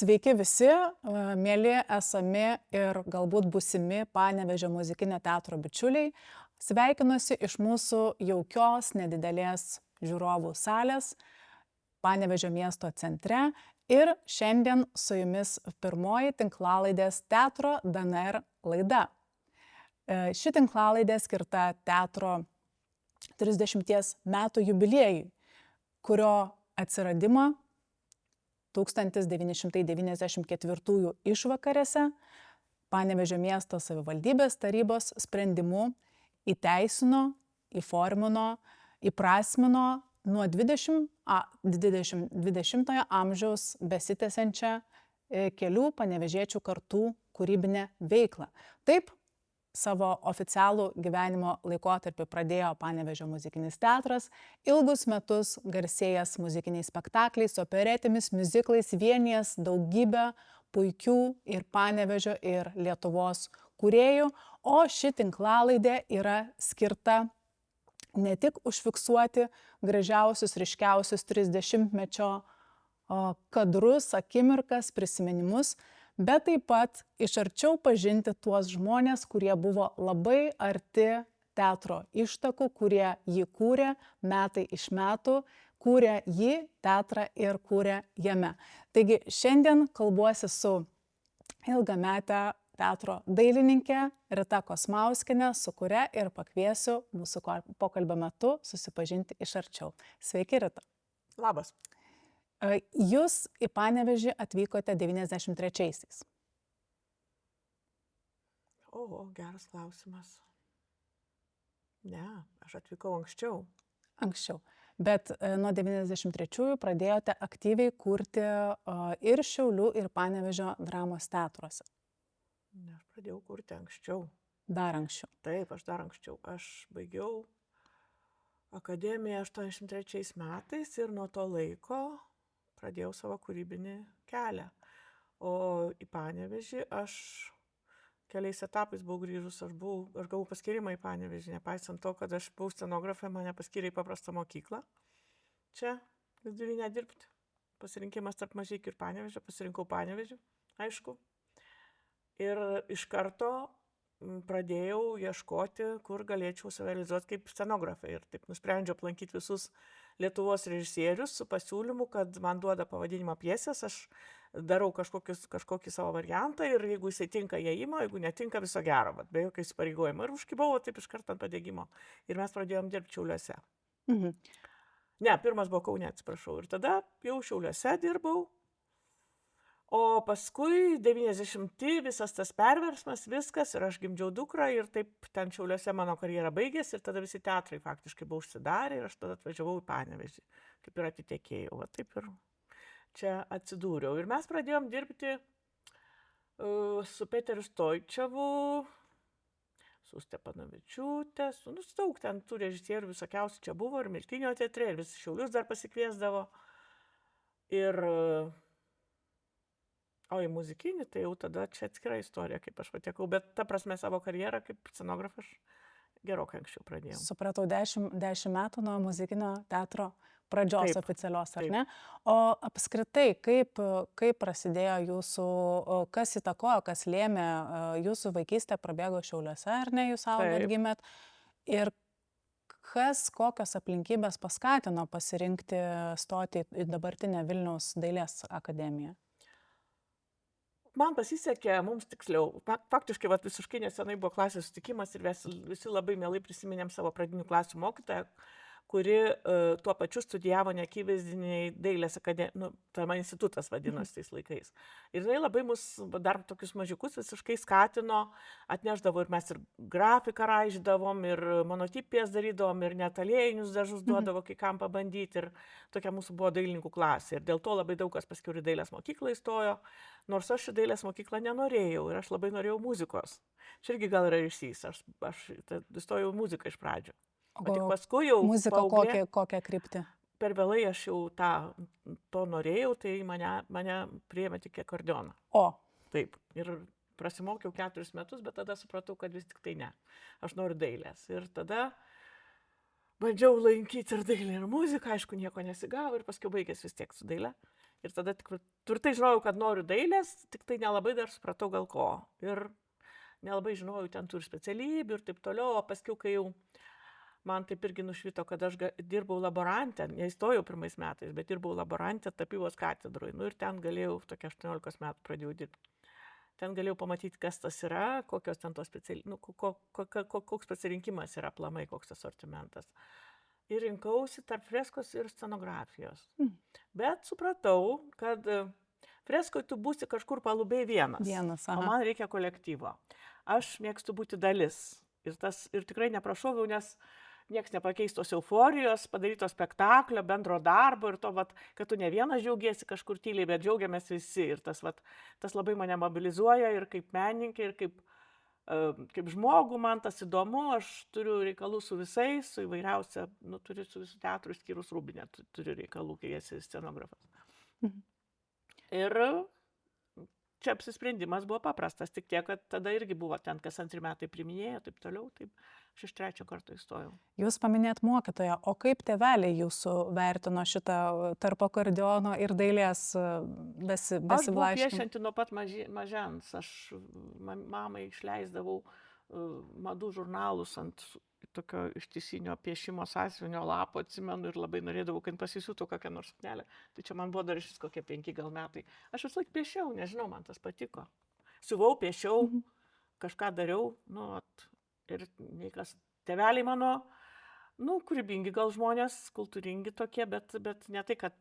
Sveiki visi, mėly esami ir galbūt būsimi Panevėžio muzikinio teatro bičiuliai. Sveikinuosi iš mūsų jaukios, nedidelės žiūrovų salės Panevėžio miesto centre ir šiandien su jumis pirmoji tinklalaidės Teatro DNR laida. Ši tinklalaidė skirta teatro 30 metų jubiliejui, kurio atsiradimą 1994 išvakarėse Panevėžio miesto savivaldybės tarybos sprendimu įteisino, įformino, įprasmino nuo 20-ojo amžiaus besitęsiančią kelių panevėžiečių kartų kūrybinę veiklą. Taip, savo oficialų gyvenimo laikotarpį pradėjo Panevėžio muzikinis teatras, ilgus metus garsėjęs muzikiniais spektakliais, operetėmis, miuziklais, vienijęs daugybę puikių ir Panevėžio ir Lietuvos kūrėjų, o ši tinklalaidė yra skirta ne tik užfiksuoti gražiausius, ryškiausius 30-mečio kadrus, akimirkas, prisiminimus, bet taip pat iš arčiau pažinti tuos žmonės, kurie buvo labai arti teatro ištakų, kurie jį kūrė metai iš metų, kūrė jį, teatrą ir kūrė jame. Taigi šiandien kalbuosi su ilgamete teatro dailininkė Rita Kosmauskienė, su kuria ir pakviesiu mūsų pokalbio metu susipažinti iš arčiau. Sveiki, Rita. Labas. Jūs į Panevėžį atvykote 93-aisiais. Geras klausimas. Ne, aš atvykau anksčiau. Anksčiau. Bet nuo 93-ųjų pradėjote aktyviai kurti ir Šiaulių, ir Panevėžio dramos teatruose. Ne, aš pradėjau kurti anksčiau. Dar anksčiau. Taip, aš dar anksčiau. Aš baigiau akademiją 83 metais ir nuo to laiko pradėjau savo kūrybinį kelią. O į Panevėžį aš keliais etapais buvau grįžus, aš gavau paskyrimą į Panevėžį, nepaisant to, kad aš buvau scenografė, mane paskyrė į paprastą mokyklą. Čia vidurinę dirbti. Pasirinkimas tarp Mažeikių ir Panevėžio, pasirinkau Panevėžį, aišku. Ir iš karto pradėjau ieškoti, kur galėčiau save realizuoti kaip scenografė. Ir taip nusprendžiau aplankyti visus Lietuvos režisierius su pasiūlymu, kad man duoda pavadinimą pjesės, aš darau kažkokį savo variantą ir jeigu jisai tinka, jie ima, jeigu netinka, viso gero, bet be jokio įsipareigojimo. Ir užkibau taip iš karto ant padegimo. Ir mes pradėjom dirbti Šiauliuose. Mhm. Ne, pirmas buvo Kaune, atsiprašau. Ir tada jau Šiauliuose dirbau. O paskui 90 visas tas perversmas, viskas, ir aš gimdžiau dukrą ir taip ten Šiauliuose mano karjera baigėsi ir tada visi teatrai faktiškai buvo užsidarę ir aš tada atvažiavau į Panevėžį, kaip ir atitekėjau, va taip ir čia atsidūriau. Ir mes pradėjom dirbti su Peteriu Stoičevu, su Stepanovičiūte, su daug ten tų režisierių visokiausių čia buvo ir Miltinio teatre, ir visi Šiaulius dar pasikviesdavo. Ir o į muzikinį, tai jau tada čia atskira istorija, kaip aš patekau, bet ta prasme savo karjerą kaip scenografas gerokai anksčiau pradėjau. Supratau, 10 metų nuo muzikinio teatro pradžios Taip, oficialios, ar taip. ne? O apskritai, kaip prasidėjo jūsų, kas įtakojo, kas lėmė jūsų vaikystę, prabėgo Šiauliuose, ar ne, jūs augot, Taip. gimėt? Ir kokios aplinkybės paskatino pasirinkti stoti į dabartinę Vilniaus dailės akademiją? Man pasisekė, mums tiksliau, faktiškai visiškai nesenai buvo klasės sutikimas ir visi labai mielai prisiminėm savo pradinių klasių mokytoją, kuri tuo pačiu studijavo neakivaizdiniai dailės akademijos, tame institutas vadinosi tais laikais. Ir jinai labai mus, dar tokius mažiukus visiškai skatino, atnešdavo ir mes ir grafiką raižydavom, ir monotipijas darydavom, ir net aliejinius dažus duodavo kai kam pabandyti. Ir tokia mūsų buvo dailininkų klasė. Ir dėl to labai daug kas paskui į dailės mokyklą įstojo, nors aš į dailės mokyklą nenorėjau ir aš labai norėjau muzikos. Čia irgi gal yra ryšys, aš įstojau muziką iš pradžio. O tik paskui jau muzika kokią kryptį? Per vėlai aš jau to norėjau, tai mane priėmė tik akordeoną. O. Taip. Ir prasimokiau 4 metus, bet tada supratau, kad vis tik tai ne. Aš noriu dailės. Ir tada bandžiau lankyti ir dailę, ir muziką, aišku, nieko nesigavo ir paskui baigėsi vis tiek su daile. Ir tada tik tvirtai žinojau, kad noriu dailės, tik tai nelabai dar supratau gal ko. Ir nelabai žinojau ten tų ir specialybių ir taip toliau, o paskui, kai jau man taip irgi nušvito, kad aš dirbau laborantę, neįstojau pirmais metais, bet dirbau laborantę tapybos katedroje. Nu ir ten galėjau, tokia 18 metų pradėjau dirbti. Ten galėjau pamatyti, kas tas yra, kokios ten tos specialybės, koks pasirinkimas yra aplamai, koks asortimentas. Ir rinkausi tarp freskos ir scenografijos. Bet supratau, kad freskoje tu būsi kažkur palubėj vienas, o man reikia kolektyvo. Aš mėgstu būti dalis. Ir tikrai neprašoviau, nes nieks nepakeis tos euforijos, padaryto spektaklio, bendro darbo ir to, kad tu ne vienas džiaugiesi kažkur tyliai, bet džiaugiamės visi. Ir tas labai mane mobilizuoja ir kaip menininkė, ir kaip žmogų man tas įdomu. Aš turiu reikalų su visais, su įvairiausia, turiu su visų teatrų, skyrus Rūbinę, turiu reikalų, kai esi scenografas. Ir čia apsisprendimas buvo paprastas, tik tiek, kad tada irgi buvo ten, kas 2 metai priminėjo, taip toliau, taip aš iš 3 karto įstojau. Jūs paminėt mokytoją, o kaip tėveliai jūsų vertino šitą tarp akordeono ir dailės besiblaškymą? Aš buvau piešianti nuo pat mažens, aš mamai išleisdavau madų žurnalus ant tokio ištisinio piešimo sąsiuvinio lapo, atsimenu, ir labai norėdavau, kad pasisiūtų kokią nors suknelę. Tai čia man buvo dar iš kokie 5 gal metai. Aš vis laik piešiau, nežinau, man tas patiko. Siuvau, piešiau, kažką dariau, ir niekas, tėveliai mano, kūrybingi gal žmonės, kultūringi tokie, bet ne tai, kad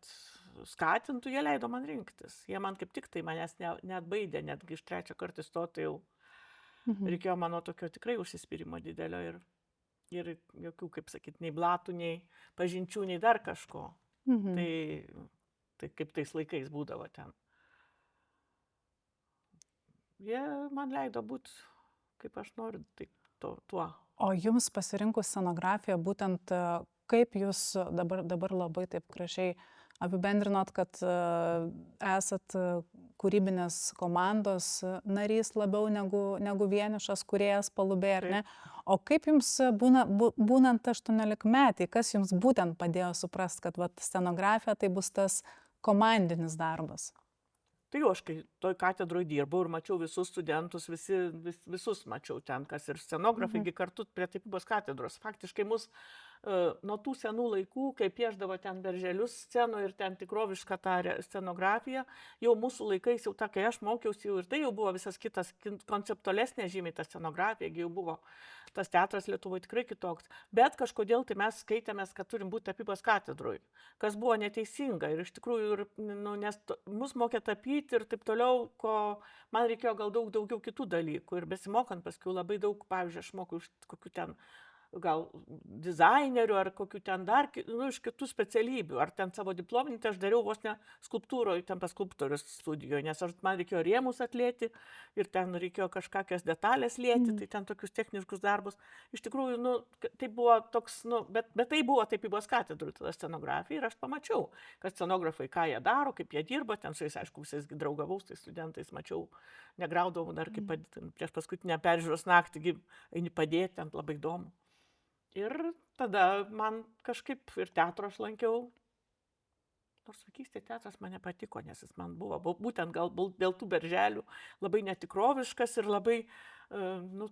skatintų, jie leido man rinktis. Jie man kaip tik tai manęs neatbaidė, netgi iš 3 kartą įstoti jau reikėjo mano tokio tikrai užsispyrimo didelio ir jokių, kaip sakyti, nei blatų, nei pažinčių, nei dar kažko. Tai kaip tais laikais būdavo ten. Jie man leido būti, kaip aš noriu, tai tuo. O jums pasirinkus scenografiją, būtent kaip jūs dabar labai taip gražiai apibendrinot, kad esat kūrybinės komandos narys labiau negu vienišas kūrėjas palubėj, ar ne? O kaip jums būnant 18-metį, kas jums būtent padėjo suprast, kad scenografija tai bus tas komandinis darbas? Tai aš kai toj katedroj dirbau ir mačiau visus studentus, visus mačiau ten, kas ir scenografai kartu prie tapybos katedros. Faktiškai mus nuo tų senų laikų, kai pieždavo ten berželius scenoje ir ten tikrovišką tą scenografiją, jau mūsų laikais, jau kai aš mokiausi, ir tai jau buvo visas kitas, konceptualesnė žymiai ta scenografija, jau buvo tas teatras Lietuvoje tikrai kitoks. Bet kažkodėl tai mes skaitėmės, kad turim būti tapybos katedroj, kas buvo neteisinga. Ir iš tikrųjų, nes mus mokė tapyti ir taip toliau, ko man reikėjo gal daugiau kitų dalykų. Ir besimokant paskui labai daug, pavyzdžiui, aš moku iš kokių ten gal dizainerių ar kokių ten dar, iš kitų specialybių. Ar ten savo diplominį, tai aš dariau vos ne skulptūroje, ten pas skulptorius studijoje, nes man reikėjo rėmus atlėti ir ten reikėjo kažkokias detalės lieti, tai ten tokius techniškus darbus. Iš tikrųjų, tai buvo toks, bet tai buvo tapybos katedrų, tada scenografija, ir aš pamačiau, kad scenografai ką jie daro, kaip jie dirba, ten su jais, aišku, visais draugavau, tai studentais mačiau, negraudavau dar kaip prieš paskutinę peržiūros naktį, eini padėti, ten labai įdomu. Ir tada man kažkaip ir teatro aš lankiau, nors vaikystėje teatras man nepatiko, nes jis man buvo būtent gal dėl tų berželių labai netikroviškas ir labai,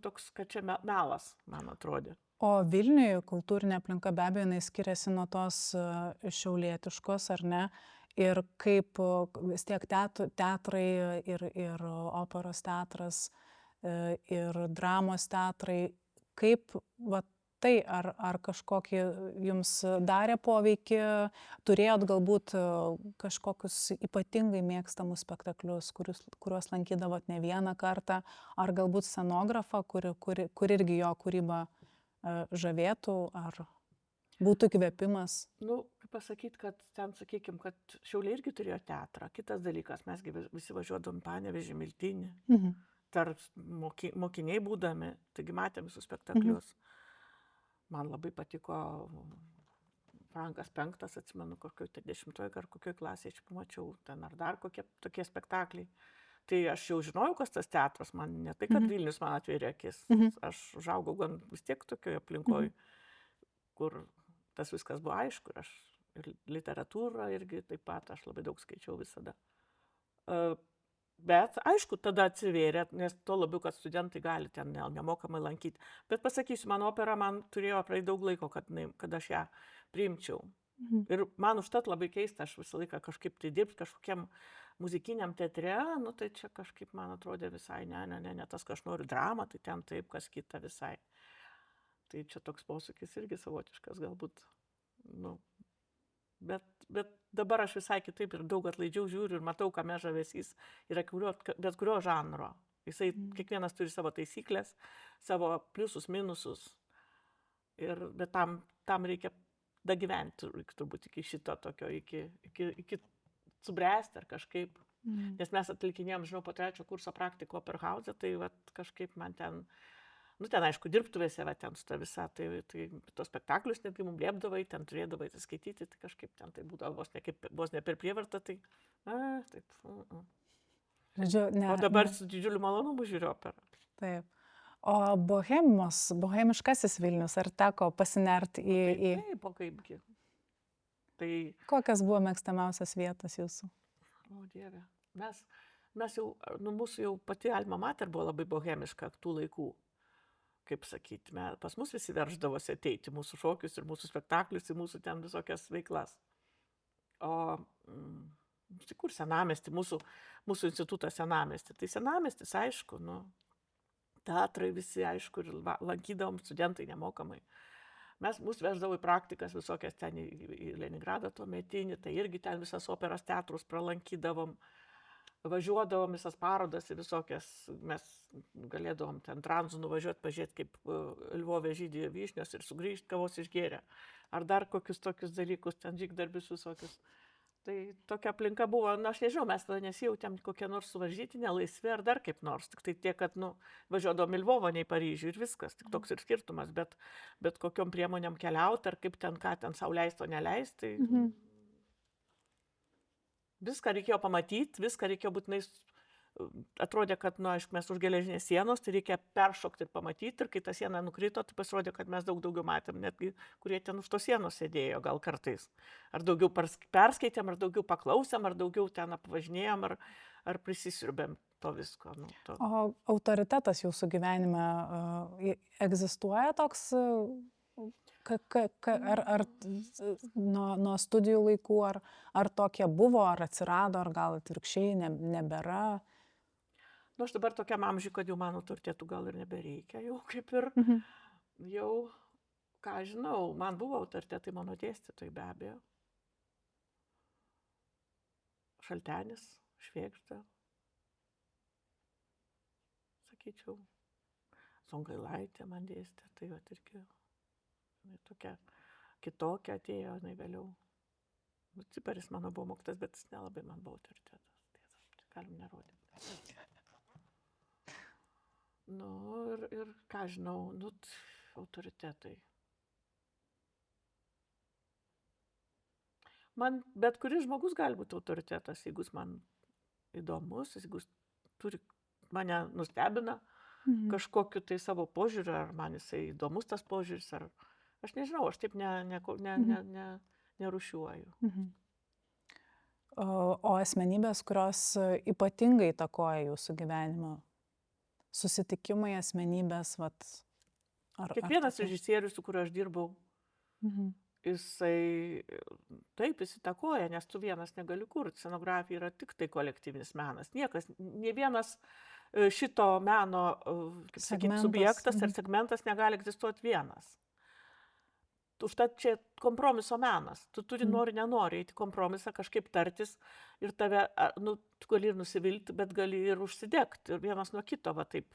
toks, kad čia melas, man atrodė. O Vilniuje kultūrinė aplinka be abejo jinai skiriasi nuo tos šiaulietiškos, ar ne? Ir kaip vis tiek teatrai ir operos teatras ir dramos teatrai, kaip tai ar kažkokį jums darė poveikį, turėjot galbūt kažkokius ypatingai mėgstamus spektaklius, kuriuos lankydavot ne vieną kartą, ar galbūt scenografą, kur irgi jo kūryba žavėtų, ar būtų įkvėpimas? Kaip pasakyti, kad ten, sakykime, kad Šiauliai irgi turėjo teatrą. Kitas dalykas, mesgi visi važiuodom Panevėžį, Miltinį, tarp mokiniai būdami, taigi matėm visus spektaklius. Man labai patiko Frankas V, atsimenu, kokioj 10 ar kokioj klasėje, aš pamačiau ten ar dar kokie tokie spektakliai. Tai aš jau žinojau, kas tas teatras, man ne tai, kad Vilnius man atvėrė akis. Aš užaugau gan vis tiek tokioje aplinkoje, kur tas viskas buvo aišku. Ir literatūrą irgi taip pat, aš labai daug skaičiau visada. Bet, aišku, tada atsivėrė, nes to labiau, kad studentai gali ten nemokamai lankyti. Bet pasakysiu, mano opera man turėjo praeiti daug laiko, kad aš ją priimčiau. Ir man užtat labai keista, aš visą laiką kažkaip tai dirbti kažkokiam muzikiniam teatre, nu tai čia kažkaip man atrodė visai, ne tas, ką aš noriu dramą, tai ten taip, kas kita visai. Tai čia toks posūkis irgi savotiškas galbūt, nu. Bet dabar aš visai kitaip ir daug atlaidžiau žiūriu ir matau, kame žavesys yra bet kurio žanro. Jisai, kiekvienas turi savo taisyklės, savo pliusus, minusus. Bet tam reikia dagyventi turbūt iki šito tokio, iki subręsti ar kažkaip. Nes mes atlikinėjom, žinau, po 3 kurso praktiko Operhause, tai kažkaip man ten... ten aišku, dirbtuvėse, ten su ta visa, tai tos spektaklius netgi mums liepdavai, ten turėdavai skaityti, tai kažkaip ten tai būdavo vos ne per prievartą, tai, taip. O dabar su didžiuliu malonumu žiūriu operą. Taip. O bohemiškasis Vilnius, ar teko pasinerti į... Taip, o kaipgi. Tai... Kokios buvo mėgstamiausias vietos jūsų? O Dieve, mes jau, mūsų jau pati alma mater buvo labai bohemiška tų laikų. Kaip sakyti, pas mus visi verždavosi ateiti mūsų šokius ir mūsų spektaklius, ir mūsų ten visokias veiklas. O kur senamiestį, mūsų institutas senamiestį. Tai senamiestis, aišku, teatrai visi, aišku, ir lankydavom studentai nemokamai. Mus veždavo į praktikas visokias ten į Leningradą tuometinį, tai irgi ten visas operos teatrus pralankydavom. Važiuodavom visas parodas ir visokias, mes galėdavom ten tranzu nuvažiuoti, pažiūrėti, kaip Lvove žydė vyšnios ir sugrįžti, kavos išgėrę. Ar dar kokius tokius dalykus, ten žygdarbius visokius. Tai tokia aplinka buvo, aš nežinau, mes tada nesijautėm kokie nors suvaržytinė, laisvi ar dar kaip nors. Tik tai tiek, kad važiuodavom į Lvovą, ne į Paryžių ir viskas, tik toks ir skirtumas. Bet kokiom priemonėm keliauti, ar kaip ten, ką ten sau leisti, o neleisti. Viską reikėjo pamatyti, viską reikėjo būtinai, atrodė, kad, aišku, mes už geležinės sienos, tai reikia peršokti ir pamatyti, ir kai ta siena nukrito, tai pasirodė, kad mes daugiau matėm, netgi kurie ten už tos sienos sėdėjo gal kartais. Ar daugiau perskaitėm, ar daugiau paklausėm, ar daugiau ten apvažinėjom, ar prisisiurbėm to visko. O autoritetas jūsų gyvenime egzistuoja toks... Ar nuo studijų laikų, ar tokie buvo, ar atsirado, ar gal atvirkščiai nebėra? Aš dabar tokiam amžiui, kad jau mano autoritetų gal ir nebereikia, jau kaip ir, jau, ką žinau, man buvo autoritetai mano dėstytojai be abejo. Šaltenis, Švėgžda, sakyčiau, Songailaitė man dėstė, tai irgi. Tokia kitokia atėjo, vėliau. Ciparis mano buvo mokytas, bet jis nelabai man buvo autoritetas. Tai galim nerodyti. Ir ką žinau, autoritetai. Man bet kuris žmogus gali būti autoritetas, jeigu jis man įdomus, jeigu jis mane nustebina kažkokiu tai savo požiūriu, ar man jisai įdomus tas požiūris, ar... Aš nežinau, aš taip nerūšiuoju. O asmenybės, kurios ypatingai įtakoja jūsų gyvenimą? Susitikimai, asmenybės, Kiekvienas režisierius, su kuriuo aš dirbau, jisai taip įtakoja, nes tu vienas negali kurti. Scenografija yra tik tai kolektyvinis menas. Nė vienas šito meno, kaip sakyti, subjektas ar segmentas negali egzistuoti vienas. Užtat čia kompromiso menas. Tu turi nori eiti kompromisą, kažkaip tartis ir tave, tu gali ir nusivilti, bet gali ir užsidegti. Ir vienas nuo kito, taip.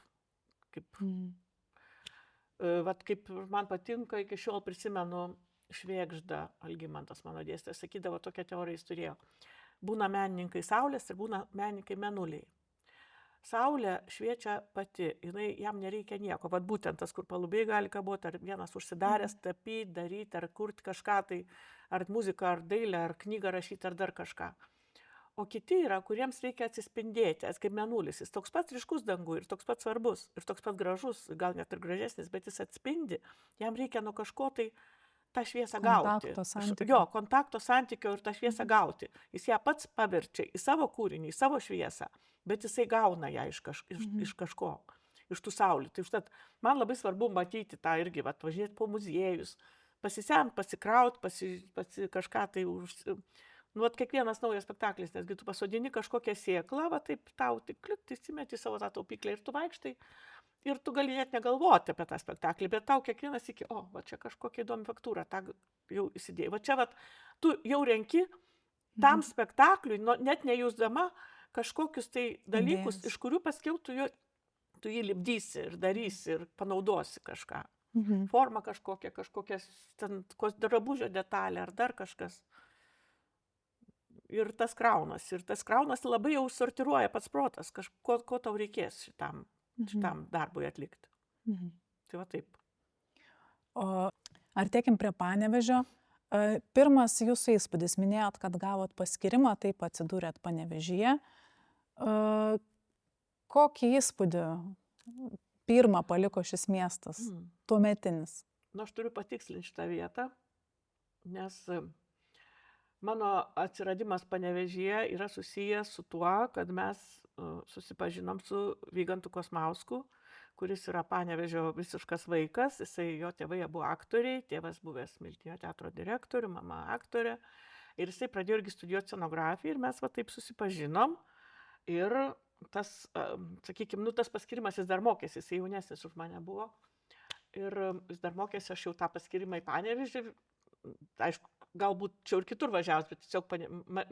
Kaip man patinka, iki šiol prisimenu Švėgžda, Algimantas mano dėstytojas, sakydavo, tokią teoriją jis turėjo. Būna menininkai saulės ir būna menininkai mėnuliai. Saulė šviečia pati, jam nereikia nieko, būtent tas, kur palubėj gali kaboti, ar vienas užsidaręs, tapyti, daryti, ar kurti kažką, tai ar muziką, ar dailę, ar knygą rašyti, ar dar kažką. O kiti yra, kuriems reikia atsispindėti, kaip mėnulis, jis toks pats ryškus dangų ir toks pats svarbus, ir toks pats gražus, gal net ir gražesnis, bet jis atspindi, jam reikia nuo kažko tai tą šviesą gauti. Kontakto santykio. Jo, kontakto santykio ir tą šviesą gauti. Jis ją pats paverčia į savo kūrinį, į savo šviesą, bet jisai gauna ją iš kažko, iš tų saulių. Tai užtat man labai svarbu matyti tą irgi, važiuoti po muziejus, pasisemt, pasikraut, kažką tai nu, kiekvienas naujas spektaklis, nesgi tu pasodini kažkokią sėklą, taip tau tik klikt, įsimeti savo tą taupyklę ir tu vaikštai. Ir tu gali net negalvoti apie tą spektaklį, bet tau kiekvienas iki, va čia kažkokia įdomi faktūra, tą jau įsidėjai. Va čia tu jau renki tam spektakliui, net nejusdama kažkokius tai dalykus, iš kurių paskiau tu jį lipdysi ir darysi ir panaudosi kažką. Forma kažkokias ten drabužio detalė ar dar kažkas. Ir tas kraunasi labai jau sortiruoja pats protas, ko tau reikės šitam darbui atlikti. Tai va taip. O artėkim prie Panevėžio. Pirmas jūsų įspūdis, minėjot, kad gavot paskyrimą, taip atsidūrėt Panevėžyje. Kokį įspūdį pirmą paliko šis miestas, tuometinis? Nu, aš turiu patikslinti šitą vietą, nes mano atsiradimas Panevėžyje yra susijęs su tuo, kad mes susipažinom su Vygantu Kosmausku, kuris yra Panevėžio visiškas vaikas. Jo tėvai buvo aktoriai, tėvas buvęs Miltinio teatro direktorių, mama aktorė. Ir jisai pradėjo irgi studijuoti scenografiją ir mes taip susipažinom. Ir tas, sakykime, tas paskirimas jis dar mokėsi, jisai jaunesnis už mane buvo. Ir jis dar mokėsi, aš jau tą paskirimą į Panevėžį, aišku, galbūt čia ir kitur važiavus, bet tiesiog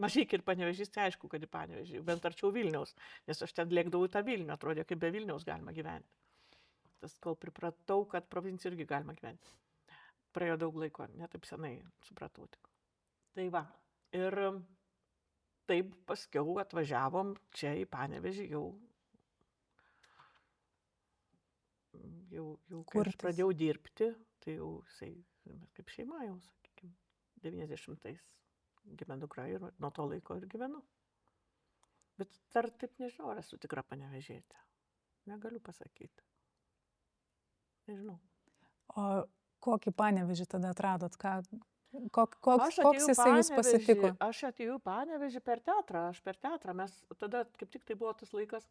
Mažeikiai ir Panevėžys, tai aišku, kad į Panevėžį, bent arčiau Vilniaus, nes aš ten lėkdavau į tą Vilnių, atrodė, kaip be Vilniaus galima gyventi. Tas, kol pripratau, kad provincijų irgi galima gyventi. Praėjo daug laiko, ne taip senai supratau tik. Tai va, ir taip paskiau atvažiavom čia į Panevėžį jau kai aš pradėjau dirbti, tai jau jisai kaip šeima jau, sakykime, 90-ais gimė dukra ir nuo to laiko ir gyvenu. Bet dar taip nežinau, ar esu tikra Panevėžietė. Negaliu pasakyti. Nežinau. O kokį Panevėžį tada atradot? Koks jisai jūs pasitiko? Aš atėjau į Panevėžį per teatrą. Mes tada, kaip tik tai buvo tas laikas,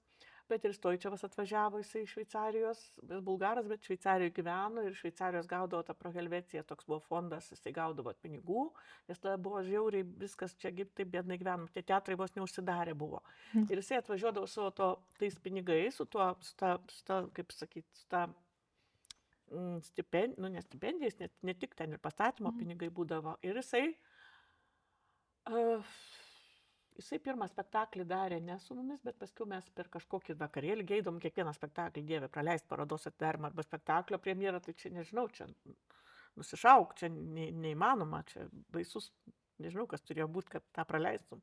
Peteris Stoičiavas atvažiavo, jisai iš Šveicarijos, bulgaras, bet Šveicarijoje gyveno ir Šveicarijos gaudavo tą Prohelveciją, toks buvo fondas, jisai gaudavo pinigų, nes tada buvo žiauriai viskas čia taip biednai gyvenom, tie teatrai vos neužsidarė buvo. Ir jisai atvažiuodavo su tais pinigais, su ta, kaip sakyti, su ta ne stipendijas, ne tik ten ir pastatymo pinigai būdavo. Ir jisai pirmą spektaklį darė ne su mumis, bet paskui mes per kažkokį vakarėlį geidom kiekvieną spektaklį, Dieve, praleisti parodos atidarymą arba spektaklio premjerą, tai čia nežinau, čia nusišauk, čia neįmanoma, čia baisus, nežinau, kas turėjo būti, kad tą praleistum.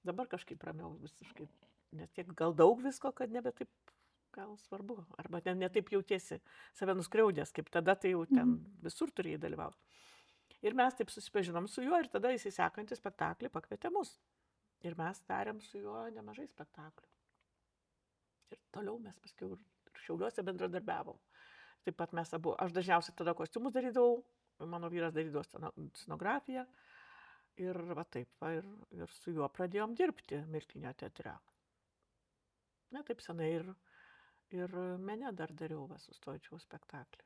Dabar kažkaip ramiau visiškai, nes tiek gal daug visko, kad nebe taip gal svarbu, arba ne taip jautiesi save nuskriaudęs, kaip tada tai jau ten visur turėjai dalyvauti. Ir mes taip susipažinom su juo ir tada jis į sekantį spektaklį pakvietė mus. Ir mes darėm su juo nemažai spektaklių. Ir toliau mes paskiau ir Šiauliuose bendradarbiavom. Taip pat mes abu, aš dažniausiai tada kostiumus darydavau, mano vyras darydavo scenografiją. Ir va taip, ir su juo pradėjom dirbti Miltinio teatre. Ne taip senai ir mene dar dariau su Stoičiaus spektaklį.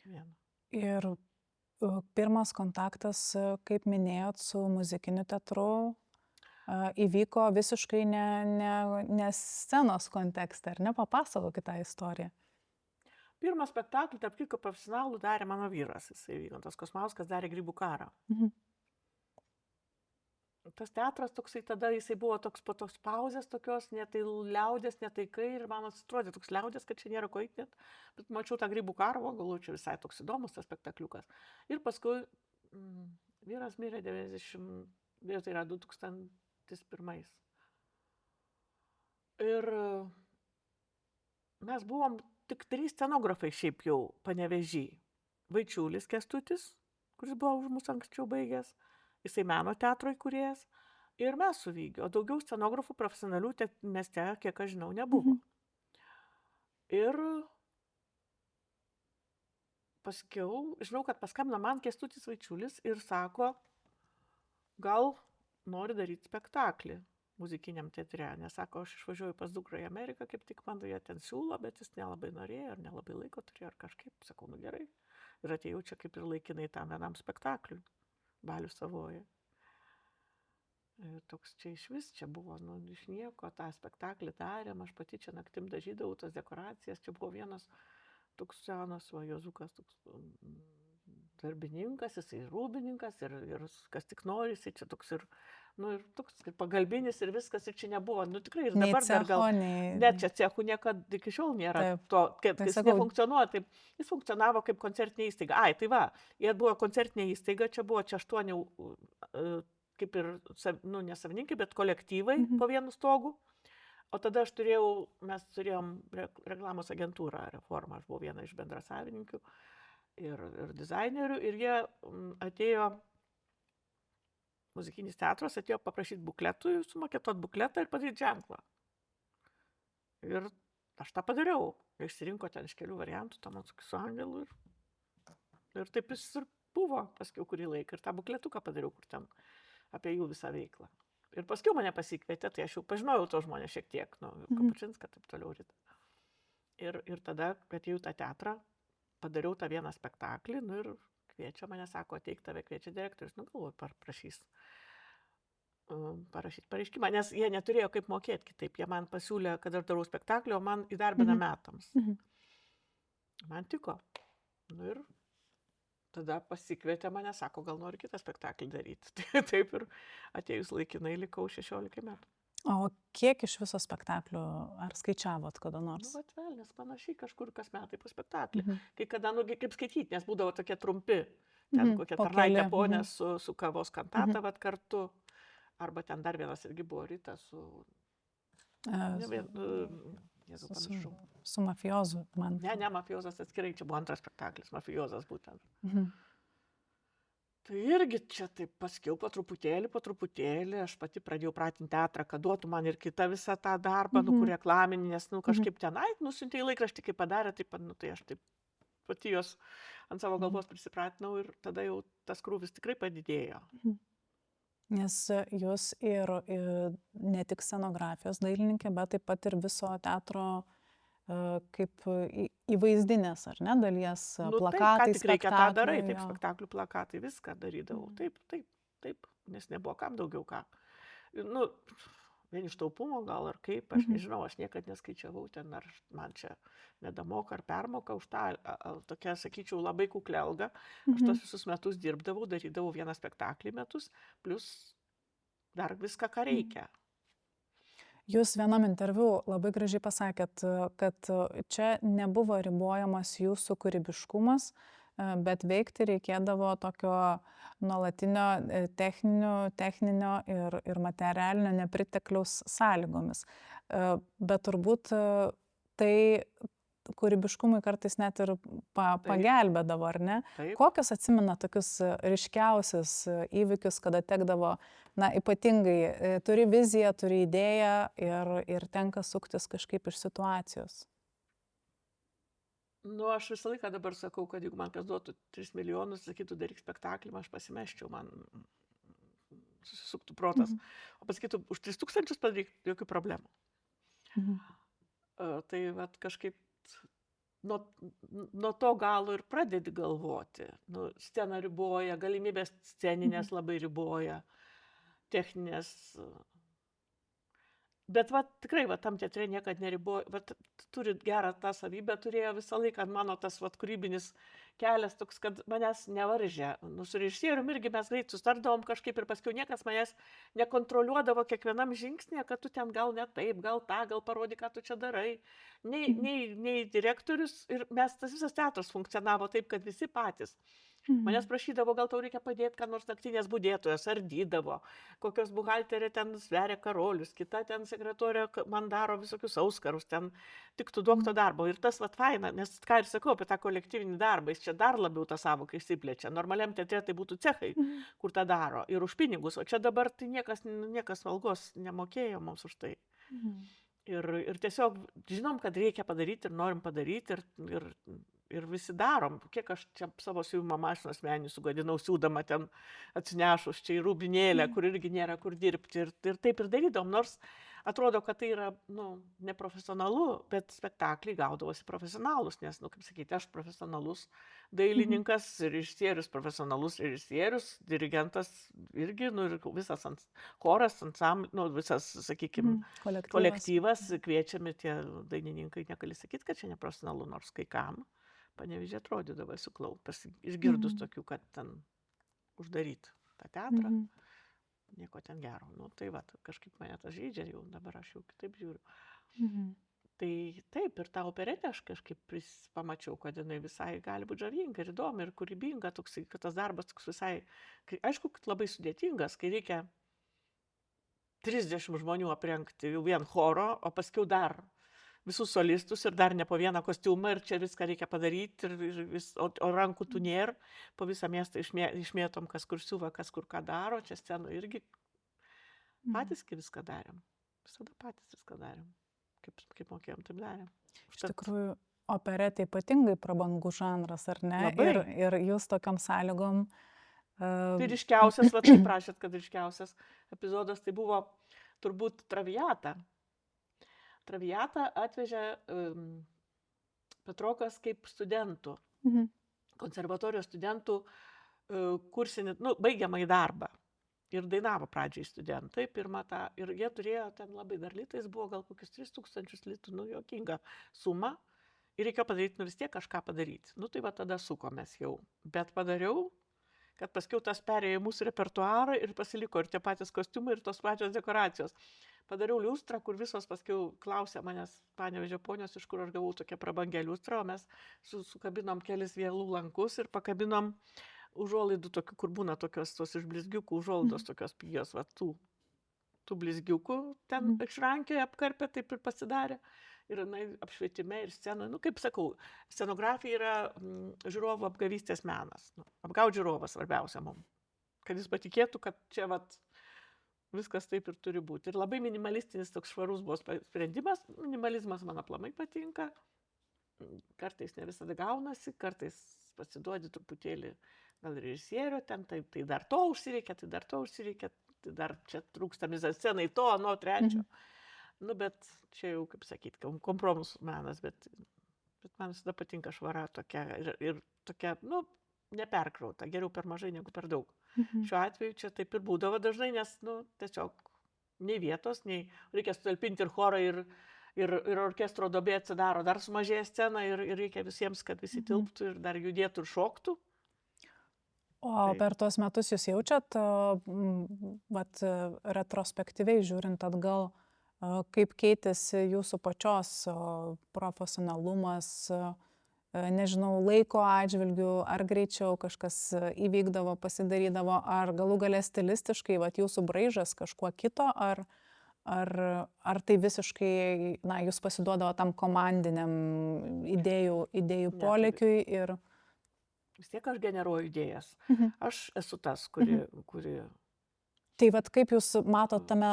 Vieną. Ir pirmas kontaktas, kaip minėjot, su muzikiniu teatru įvyko visiškai ne scenos kontekste, ar ne? Papasakokit tą istoriją. Pirmą spektaklį, tarp kitko, profesionalų darė mano vyras, jisai Vygantas Kosmauskas darė Grybų karą. Tas teatras toksai, tada jisai buvo toks po tos pauzės tokios, ne tai liaudės, ne tai kai, ir man atrodė toks liaudės, kad čia nėra ko eiti net, bet mačiau tą Grybų karą, galvoju, čia visai toks įdomus tas spektakliukas. Ir paskui vyras mirė 2001. Ir mes buvom tik 3 scenografai šiaip jau Panevėžy. Vaičiulis Kęstutis, kuris buvo už mus anksčiau baigęs, jisai meno teatro įkūrėjas, ir mes su Vygiu, o daugiau scenografų profesionalių mieste, kiek aš žinau, nebuvo. Ir paskiau, žinau, kad paskambino man Kęstutis Vaičiulis ir sako, gal nori daryti spektaklį muzikiniam teatre, nes sako, aš išvažiuoju pas dukrą į Ameriką, kaip tik man jie ten siūlo, bet jis nelabai norėjo, ar nelabai laiko turėjo, ar kažkaip, sakau, nu gerai. Ir atėjau čia kaip ir laikinai tam vienam spektakliui, Balius Savoje. Ir toks čia iš vis, čia buvo, nu, iš nieko, tą spektaklį darėm, aš pati čia naktim dažydavau tas dekoracijas, čia buvo vienas toks senas, va, Jozukas, toks darbininkas, jisai rūbininkas ir kas tik nori, jisai čia toks ir, nu, ir toks ir pagalbinis ir viskas, ir čia nebuvo, nu, tikrai ir dabar dar gal, net čia cechų niekada iki šiol nėra, to, kad jis nefunkcionuoja, taip, jis funkcionavo kaip koncertinė įstaiga, tai va, jie buvo koncertinė įstaiga, čia buvo 8 kaip ir, nu, ne savininkai, bet kolektyvai po vienu stogu. O tada mes turėjom reklamos agentūrą Reformą, aš buvau viena iš bendrasavininkių ir dizainerių, ir jie atėjo, muzikinis teatras atėjo paprašyti bukletų, sumaketuot bukletą ir padaryti ženklą. Ir aš tą padariau, išsirinko ten iš kelių variantų, tam atsakysiu su angelu ir taip jis ir buvo paskiau kurį laiką ir tą bukletuką padariau, kur ten apie jų visą veiklą. Ir paskiau mane pasikvietė, tai aš jau pažinojau to žmonės šiek tiek, nu, Kapučinską, taip toliau rytą. Ir tada atėjau tą teatrą, padariau tą vieną spektaklį, nu ir kviečia mane, sako, ateik, tave kviečia direktorius, nu galvoju, parašyti pareiškimą, nes jie neturėjo kaip mokėti kitaip, jie man pasiūlė, kad aš darau spektaklį, o man įdarbina metams. Man tiko. Nu ir tada pasikvietė mane, sako, gal nori kitą spektaklį daryti. Tai taip ir atėjus laikinai likau 16 metų. O kiek iš viso spektaklių, ar skaičiavot kada nors? Nu, atvelnės, panašiai kažkur kas metai po spektaklį. Kai kada, nu, kaip skaityti, nes būdavo tokie trumpi. Ten kokia tarnaitė ponė su kavos kantata vat kartu. Arba ten dar vienas irgi buvo rytas su... Su mafiozu, man. Ne, mafiozas atskirai, čia buvo antras spektaklis, mafiozas būtent. Tai irgi čia taip paskiau po truputėlį, aš pati pradėjau pratinti teatrą, kad duotų man ir kitą visą tą darbą, nu, kur reklaminį, nes, nu, kažkaip tenai, nusiuntė į laikraštį, kaip padarė, taip, nu, tai aš taip pati jos ant savo galvos prisipratinau ir tada jau tas krūvis tikrai padidėjo. Nes jūs ir ne tik scenografijos dailininkė, bet taip pat ir viso teatro kaip įvaizdinės, ar ne, dalies plakatai, ką tik reikia tą darai, taip, spektaklių plakatai, viską darydavau, taip, nes nebuvo kam daugiau ką. Nu, vien iš taupumo gal ar kaip, aš nežinau, aš niekad neskaičiavau ten, ar man čia nedamoka ar permoka už tą, tokia, sakyčiau, labai kuklę algą. Aš tos visus metus dirbdavau, darydavau vieną spektaklį metus, plus dar viską, ką reikia. Jūs vienam interviu labai gražiai pasakėt, kad čia nebuvo ribojamas jūsų kūrybiškumas, bet veikti reikėdavo tokio nuolatinio techninio ir materialinio nepritekliaus sąlygomis. Bet turbūt tai kūrybiškumui kartais net ir pagelbėdavo, ar ne? Taip. Kokios atsimena tokius ryškiausius įvykius, kada tekdavo, na, ypatingai turi viziją, turi idėją ir tenka suktis kažkaip iš situacijos? Nu, aš visą laiką dabar sakau, kad jeigu man kas duotų 3 milijonus, sakytų, daryk spektaklį, aš pasimeščiau, man susisuktų protas. O pasakytų, už 3000 padaryk, jokių problemų. Tai vat kažkaip nuo to galo ir pradedi galvoti. Nu, scena riboja, galimybės sceninės labai riboja, techninės. Bet va, tikrai va, tam teatre niekad neriboja, va, turi gerą tą savybę, turėjo visą laiką mano tas va, kūrybinis kelias toks, kad manęs nevaržė. Nu, su režisierium irgi mes greit sustardavom kažkaip ir paskiau niekas manęs nekontroliuodavo kiekvienam žingsnė, kad tu ten gal ne taip, gal tą, gal parodyk, ką tu čia darai. Nei direktorius ir mes tas visas teatras funkcionavo taip, kad visi patys. Manęs prašydavo, gal tau reikia padėti, ką nors naktinės budėtojas, ardydavo, kokios buhalterė ten sveria karolius, kita ten sekretorė man daro visokius auskarus, ten tik tu duok to darbo. Ir tas vat faina, nes ką ir sakau apie tą kolektyvinį darbą, jis čia dar labiau tą savoką išsiplečia. Normaliam teatre tai būtų cechai, kur tą daro ir už pinigus, o čia dabar tai niekas algos nemokėjo mums už tai. Ir tiesiog žinom, kad reikia padaryti ir norim padaryti ir ir visi darom. Kiek aš čia savo siuvimo mašiną asmenį sugadinau, siūdama ten atsinešus čia į rūbinėlę, kur irgi nėra kur dirbti. Ir taip ir darydom, nors atrodo, kad tai yra, neprofesionalu, bet spektakliai gaudavosi profesionalus, nes, kaip sakyti, aš profesionalus dailininkas, režisierius, profesionalus režisierius, dirigentas irgi, ir visas choras, visas, sakykime, kolektyvas, kviečiami tie dainininkai, negali sakyti, kad čia neprofesionalu, nors kai kam Panevėžyje atrodydavo išgirdus tokių, kad ten uždaryti tą teatrą, nieko ten gero. Tai va, kažkaip mane tas žaidžia, jau dabar aš jau kitaip žiūriu. Tai taip, ir tą operetę aš kažkaip pamačiau, kad jinai visai gali būti žavinga ir įdomi ir kūrybinga, toksai, kad tas darbas toks visai, aišku, kad labai sudėtingas, kai reikia 30 žmonių aprengti vien choro, o paskiau dar visus solistus ir dar ne po vieną kostiumą ir čia viską reikia padaryti, o rankų tų nėra, po visą miestą išmėtom, kas kur siuva, kas kur ką daro, čia scenų irgi patys viską darėm, visada patys viską darėm, kaip mokėjom, taip darėm. Iš tikrųjų, operetė ypatingai prabangų žanras, ar ne? Ir jūs tokiam sąlygom. Tai ryškiausias, kaip prašėt, kad ryškiausias epizodas, tai buvo turbūt Traviata. Traviatą atvežė Petrokas kaip studentų, konservatorijos studentų kursinį, baigiamąjį darbą. Ir dainavo pradžiai studentai, pirmą tą, ir jie turėjo ten labai dar litais, buvo gal kokius 3000 litų, juokinga suma, ir reikėjo padaryti, vis tiek kažką padaryti. Tai va tada sukomės jau, bet padariau, kad paskiau tas perėjo į mūsų repertuarą ir pasiliko ir tie patys kostiumai ir tos pačios dekoracijos. Padariau liustrą, kur visos paskiau klausė manęs Panevėžio ponios, iš kur aš gavau tokią prabangę liustrą, o mes sukabinom kelis vėlų lankus ir pakabinom užuolaidų tokių, kur būna tokios tos iš blizgiukų užuolaidos, tokios pijos, va, tų blizgiukų ten išrankėje apkarpė, taip ir pasidarė. Ir apšvietime ir scenoje, kaip sakau, scenografija yra žiūrovo apgavystės menas. Apgaut žiūrovą svarbiausia mums. Kad jis patikėtų, kad čia viskas taip ir turi būti. Ir labai minimalistinis toks švarus buvo sprendimas. Minimalizmas man aplamai patinka. Kartais ne visada gaunasi, kartais pasiduodi truputėlį gal režisierių, ten tai dar to užsireikia, tai dar čia trūksta mizanscenai to, trečio. Bet čia jau, kaip sakyti, kompromisų menas, bet man visada patinka švara tokia ir tokia, neperkrauta, geriau per mažai negu per daug. Šiuo atveju čia taip ir būdavo dažnai, nes, tiesiog nei vietos, nei reikia sutalpinti ir chorą, ir orkestro duobė atsidaro, dar sumažėja scena ir reikia visiems, kad visi tilptų ir dar judėtų ir šoktų. O per tuos metus jūs jaučiat, retrospektyviai žiūrint atgal, kaip keitėsi jūsų pačios profesionalumas, nežinau, laiko atžvilgių, ar greičiau kažkas įvykdavo, pasidarydavo, ar galų gale stilistiškai, jūsų braižas kažkuo kito, ar tai visiškai, jūs pasiduodavo tam komandiniam idėjų polėkiui ir... Vis tiek aš generuoju idėjas. Aš esu tas, kuri... Tai kaip jūs matot tame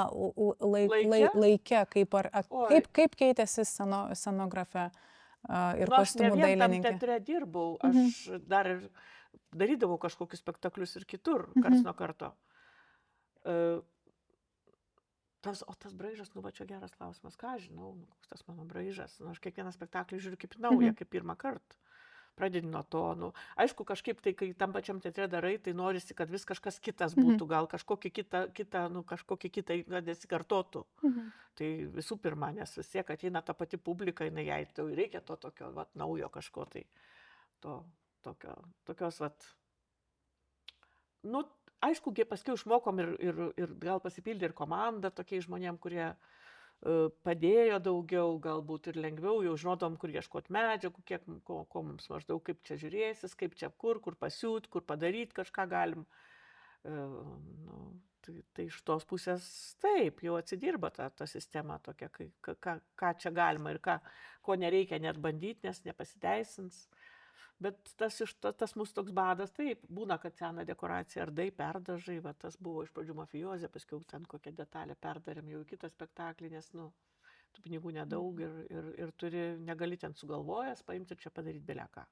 laike, kaip keitėsi scenografė ir kostiumų dailininkė? Aš ne vien tam teatre dirbau, aš dar ir darydavau kažkokius spektaklius ir kitur, karts nuo karto. Tas braižas, čia geras klausimas, ką žinau, koks tas mano braižas. Aš kiekvieną spektaklį žiūriu kaip naują, kaip pirmą kartą. Pradedi nuo to, aišku, kažkaip tai, kai tam pačiam teatre darai, tai norisi, kad vis kažkas kitas būtų, gal kažkokį kitą nesikartotų. Tai visų pirma, nes vis tiek ateina ta pati publika, jai tai reikia to tokio, naujo kažko, tai tokios, aišku, paskui išmokom ir gal pasipildė ir komanda tokiais žmonėm, kurie padėjo daugiau, galbūt ir lengviau, jau žinodom, kur ieškoti medžiagų, ko mums maždaug, kaip čia žiūrėsis, kaip čia kur pasiūt, kur padaryti, kažką galim. Tai iš tos pusės taip, jau atsidirba ta sistema tokia, ką čia galima ir ko nereikia net bandyti, nes nepasiteisins. Bet tas mūsų toks badas, taip, būna, kad seną dekoraciją ardai, perdažai, tas buvo iš pradžių mafiozė, paskui ten kokią detalę perdarėm jau į kitą spektaklį, nes, tų pinigų nedaug ir negali ten sugalvojęs paimti ir čia padaryti beleką.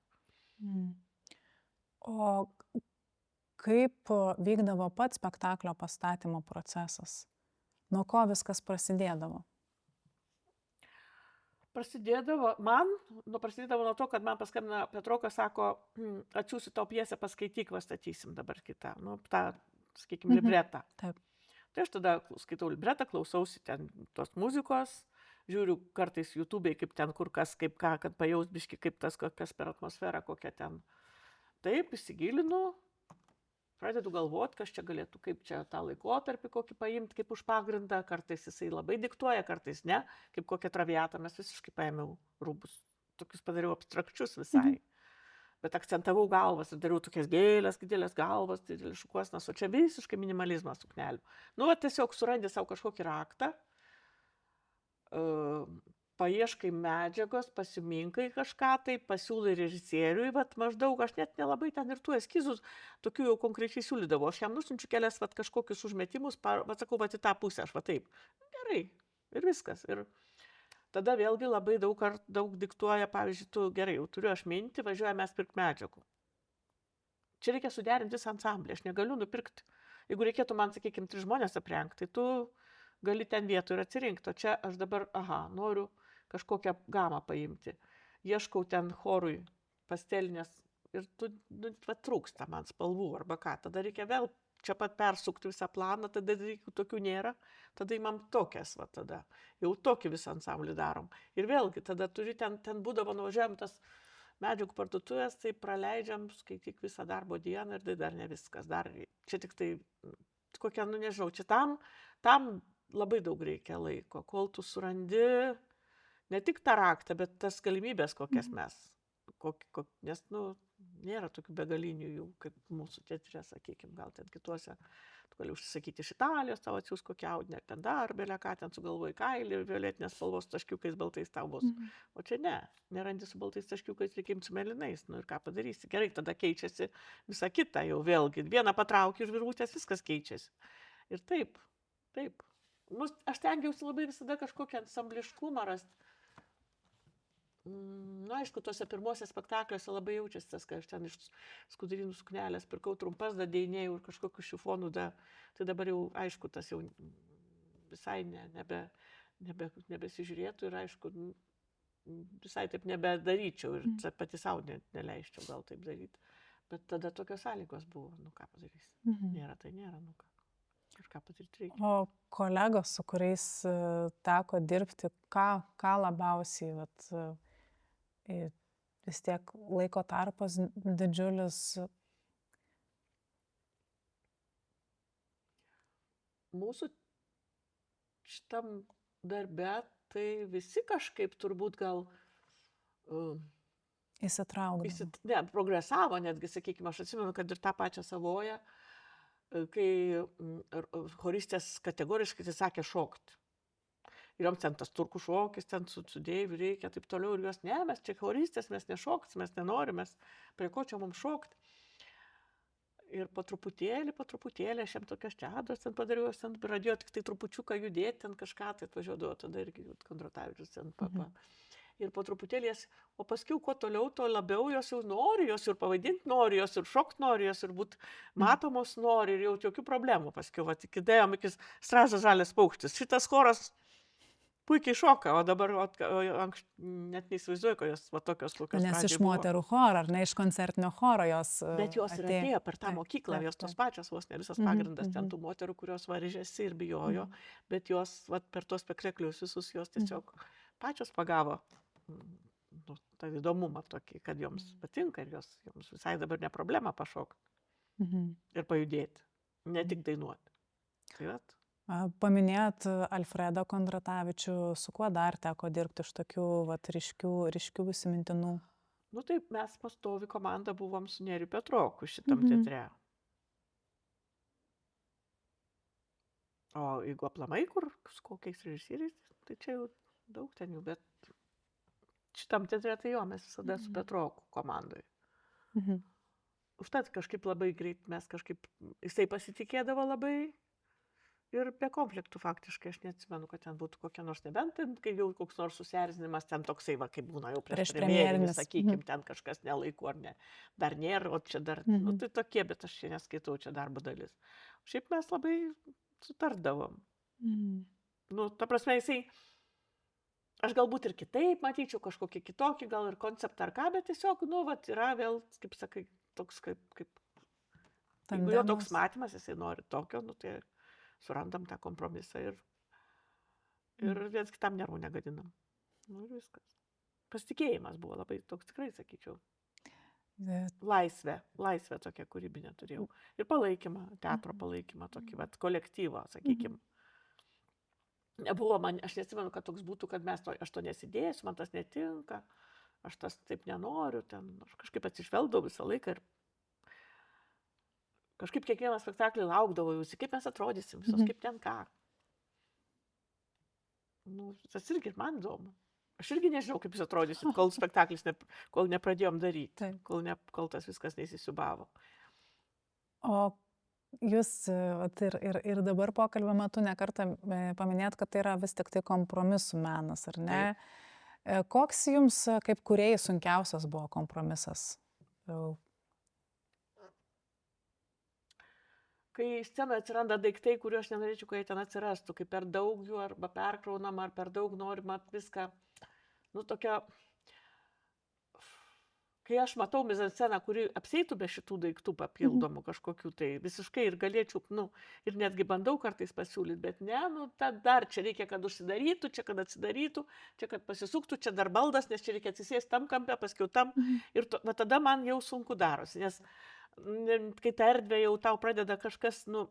O kaip vykdavo pats spektaklio pastatymo procesas? Nuo ko viskas prasidėdavo? Prasidėdavo nuo to, kad man paskambina Petrokas, sako, atsiųsiu tau pjesę, paskaityk, statysim dabar kitą, tą, sakykime, libretą. Taip. Tai aš tada skaitau libretą, klausausi ten tos muzikos, žiūriu kartais YouTube'ai, kaip ten kur kas, kaip ką, kad pajaus biški, kaip tas, kas per atmosferą, kokia ten. Taip, įsigilinu, pradedu galvoti, kas čia galėtų, kaip čia tą laikotarpį kokį paimti, kaip už pagrindą, kartais jisai labai diktuoja, kartais ne, kaip kokią traviatą, mes visiškai paėmiau rūbus, tokius padariau abstrakčius visai. Bet akcentavau galvas ir dariau tokias gėlės, didelės galvas, didelis šukuosnas, o čia visiškai minimalizmas suknelių. Tiesiog surandi savo kažkokį raktą, paieškai medžiagos, pasiminkai kažką, tai pasiūlai režisieriui, maždaug aš net nelabai ten ir tų eskizus tokių jau konkrečiai siūlydavau. Aš jam nusiunčiu kelias kažkokius užmetimus, sakau, į tą pusę, aš taip. Gerai, ir viskas. Ir tada vėlgi labai daug diktuoja, pavyzdžiui, tu gerai, jau turiu aš mintį, važiuoja mes pirkti medžiagų. Čia reikia suderinti visą ansamblį, aš negaliu nupirkti. Jeigu reikėtų man, sakykime, 3 žmonės aprengti, tai tu gali ten vietų ir atsirinkti. O čia aš dabar, noriu kažkokią gamą paimti. Ieškau ten chorui pastelinės ir trūksta man spalvų arba ką. Tada reikia vėl čia pat persukti visą planą, tada dalykų tokių nėra, tada įmam tokias, tada jau tokį visą ansamblį darom. Ir vėlgi, tada turi ten būdavo, nuvažiuojam tas medžiagų parduotuvės, tai praleidžiam, skaityk visą darbo dieną ir tai dar ne viskas. Dar čia tik tai kokia, nežinau, čia tam labai daug reikia laiko, kol tu surandi ne tik tą raktą, bet tas galimybės, kokias mes, nes, nėra tokių begalinių jų, kaip mūsų teatre, sakykime, gal ten kituose, tu gali užsisakyti iš Italijos, tau atsiūs kokią audinę, ten dar belė ką, ten sugalvoji kailį, violetinės spalvos taškiukais baltais tau bus. O čia nerandi su baltais taškiukais, reikia imti su mėlynais, ir ką padarysi. Gerai, tada keičiasi visa kita jau vėlgi, vieną patrauki iš virvutės, viskas keičiasi. Ir taip. Aš tengiausi labai visada kažkokią ansambliškumą rasti. Aišku, tuose pirmuose spektakliuose labai jaučiasi tas, kai aš ten iš skudurinų suknelės pirkau trumpas, dėinėjau ir kažkokių šifonų, tai dabar jau, aišku, tas jau visai nebesižiūrėtų ir, aišku, visai taip nebedaryčiau ir pati savo neleisčiau gal taip daryti. Bet tada tokios sąlygos buvo, ką padarysi. Nėra, tai nėra, ką. Ir ką padaryti reikia. O kolegos, su kuriais teko dirbti, ką labiausiai, vis tiek laiko tarpas didžiulis. Mūsų šitam darbe, tai visi kažkaip turbūt gal įsitraukdavo. Progresavo netgi, sakykime, aš atsimenu, kad ir tą pačią Savoją, kai choristės kategoriškai tai sakė šokti. Ir joms ten tas turkų šokis, ten su deiviu reikia, taip toliau, ir jos, mes čia choristės, mes nešoktis, mes nenorim, prie ko čia mums šokti. Ir po truputėlį, aš jam tokias čedas ten padariau, aš ten pradėjau tik tai trupučiuką judėti, ten kažką, tai atvažiuodavo tada irgi Kondratavičius ten Ir po truputėlį o paskui kuo toliau, to labiau jos jau nori, jos ir pavaidinti nori, jos ir šokti nori, jos ir būti matomos nori, ir jau jokių problemų paskui, dėjom iki Stražas žalias paukštis. Šitas choras puikiai šoka, o dabar net neįsivaizduoju, kad jos tokios kokios. Nes iš moterų choro, ar ne iš koncertinio choro jos. Bet jos ir atėjo per tą mokyklą, jos tos pačios, vos ne visas pagrindas ten tų moterų, kurios varžėsi ir bijojo, bet jos per tos spektaklius visus jos tiesiog pačios pagavo tą įdomumą tokį, kad joms patinka ir joms visai dabar ne problema pašokti ir pajudėti, ne tik dainuoti. Tai Paminėjot Alfredą Kondratavičių, su kuo dar teko dirbti iš tokių ryškių įsimintinų? Taip, mes pastovi komanda buvom su Neriu Petroku šitam teatre. O jeigu aplamai, kur su kokiais režisieriais, tai čia jau daug ten jų, bet šitam teatre tai mes visada su Petroku komandai. Užtat kažkaip labai greit mes jisai pasitikėdavo labai. Ir be konfliktų faktiškai, aš neatsimenu, kad ten būtų kokia nors, nebent ten, kai jau koks nors susierzinimas, ten toksai, va, kaip būna jau prieš premjerinį, premjerinis. sakykim, ten kažkas nelaiku ar ne, dar nėra, o čia dar, nu tai tokie, bet aš čia neskaitau, čia darbo dalis. Šiaip mes labai sutardavom. Nu, ta prasme, jisai, aš galbūt ir kitaip matyčiau, kažkokį kitokį, gal ir konceptą ar ką, bet tiesiog, nu, va, yra vėl, kaip sakai, toks kaip jeigu jo toks matymas, jisai nori tokio, nu, tai surandam tą kompromisą ir viens kitam nervų negadinam. Nu ir viskas. Pasitikėjimas buvo labai toks, tikrai sakyčiau. Laisvę tokia kūrybinė turėjau. Ir palaikymą, teatro palaikymą, tokį, vat, kolektyvą, sakykim. Nebuvo man, aš neatsimenu, kad toks būtų, kad aš to nesidėsiu, man tas netinka, aš tas taip nenoriu, aš kažkaip atsižvelgdavau visą laiką ir kažkaip kiekvieną spektaklį laukdavau, kaip mes atrodysim, visos kaip ten ką. Nu, tas irgi man įdomu. Aš irgi nežinau, kaip jūs atrodysit, kol spektaklis, kol nepradėjom daryti, kol tas viskas neįsisiubavo. O jūs ir dabar pokalbio metu nekartą paminėt, kad tai yra vis tik tai kompromisų menas, ar ne? Taip. Koks jums kaip kūrėjai sunkiausias buvo kompromisas? Kai scenoje atsiranda daiktai, kuriuo aš nenorėčiau, kai jie ten atsirastų, kai per daug jų arba perkraunama, ar per daug norima viską, nu tokia, kai aš matau mizansceną, kuri apseitų be šitų daiktų papildomų kažkokių, tai visiškai ir galėčiau, nu, ir netgi bandau kartais pasiūlyti, bet ne, nu, dar čia reikia, kad užsidarytų, čia kad atsidarytų, čia kad pasisuktų, čia dar baldas, nes čia reikia atsisėsti tam kampe, paskiau tam, ir tada man jau sunku darosi, nes kai ta erdvė jau tau pradeda kažkas, nu,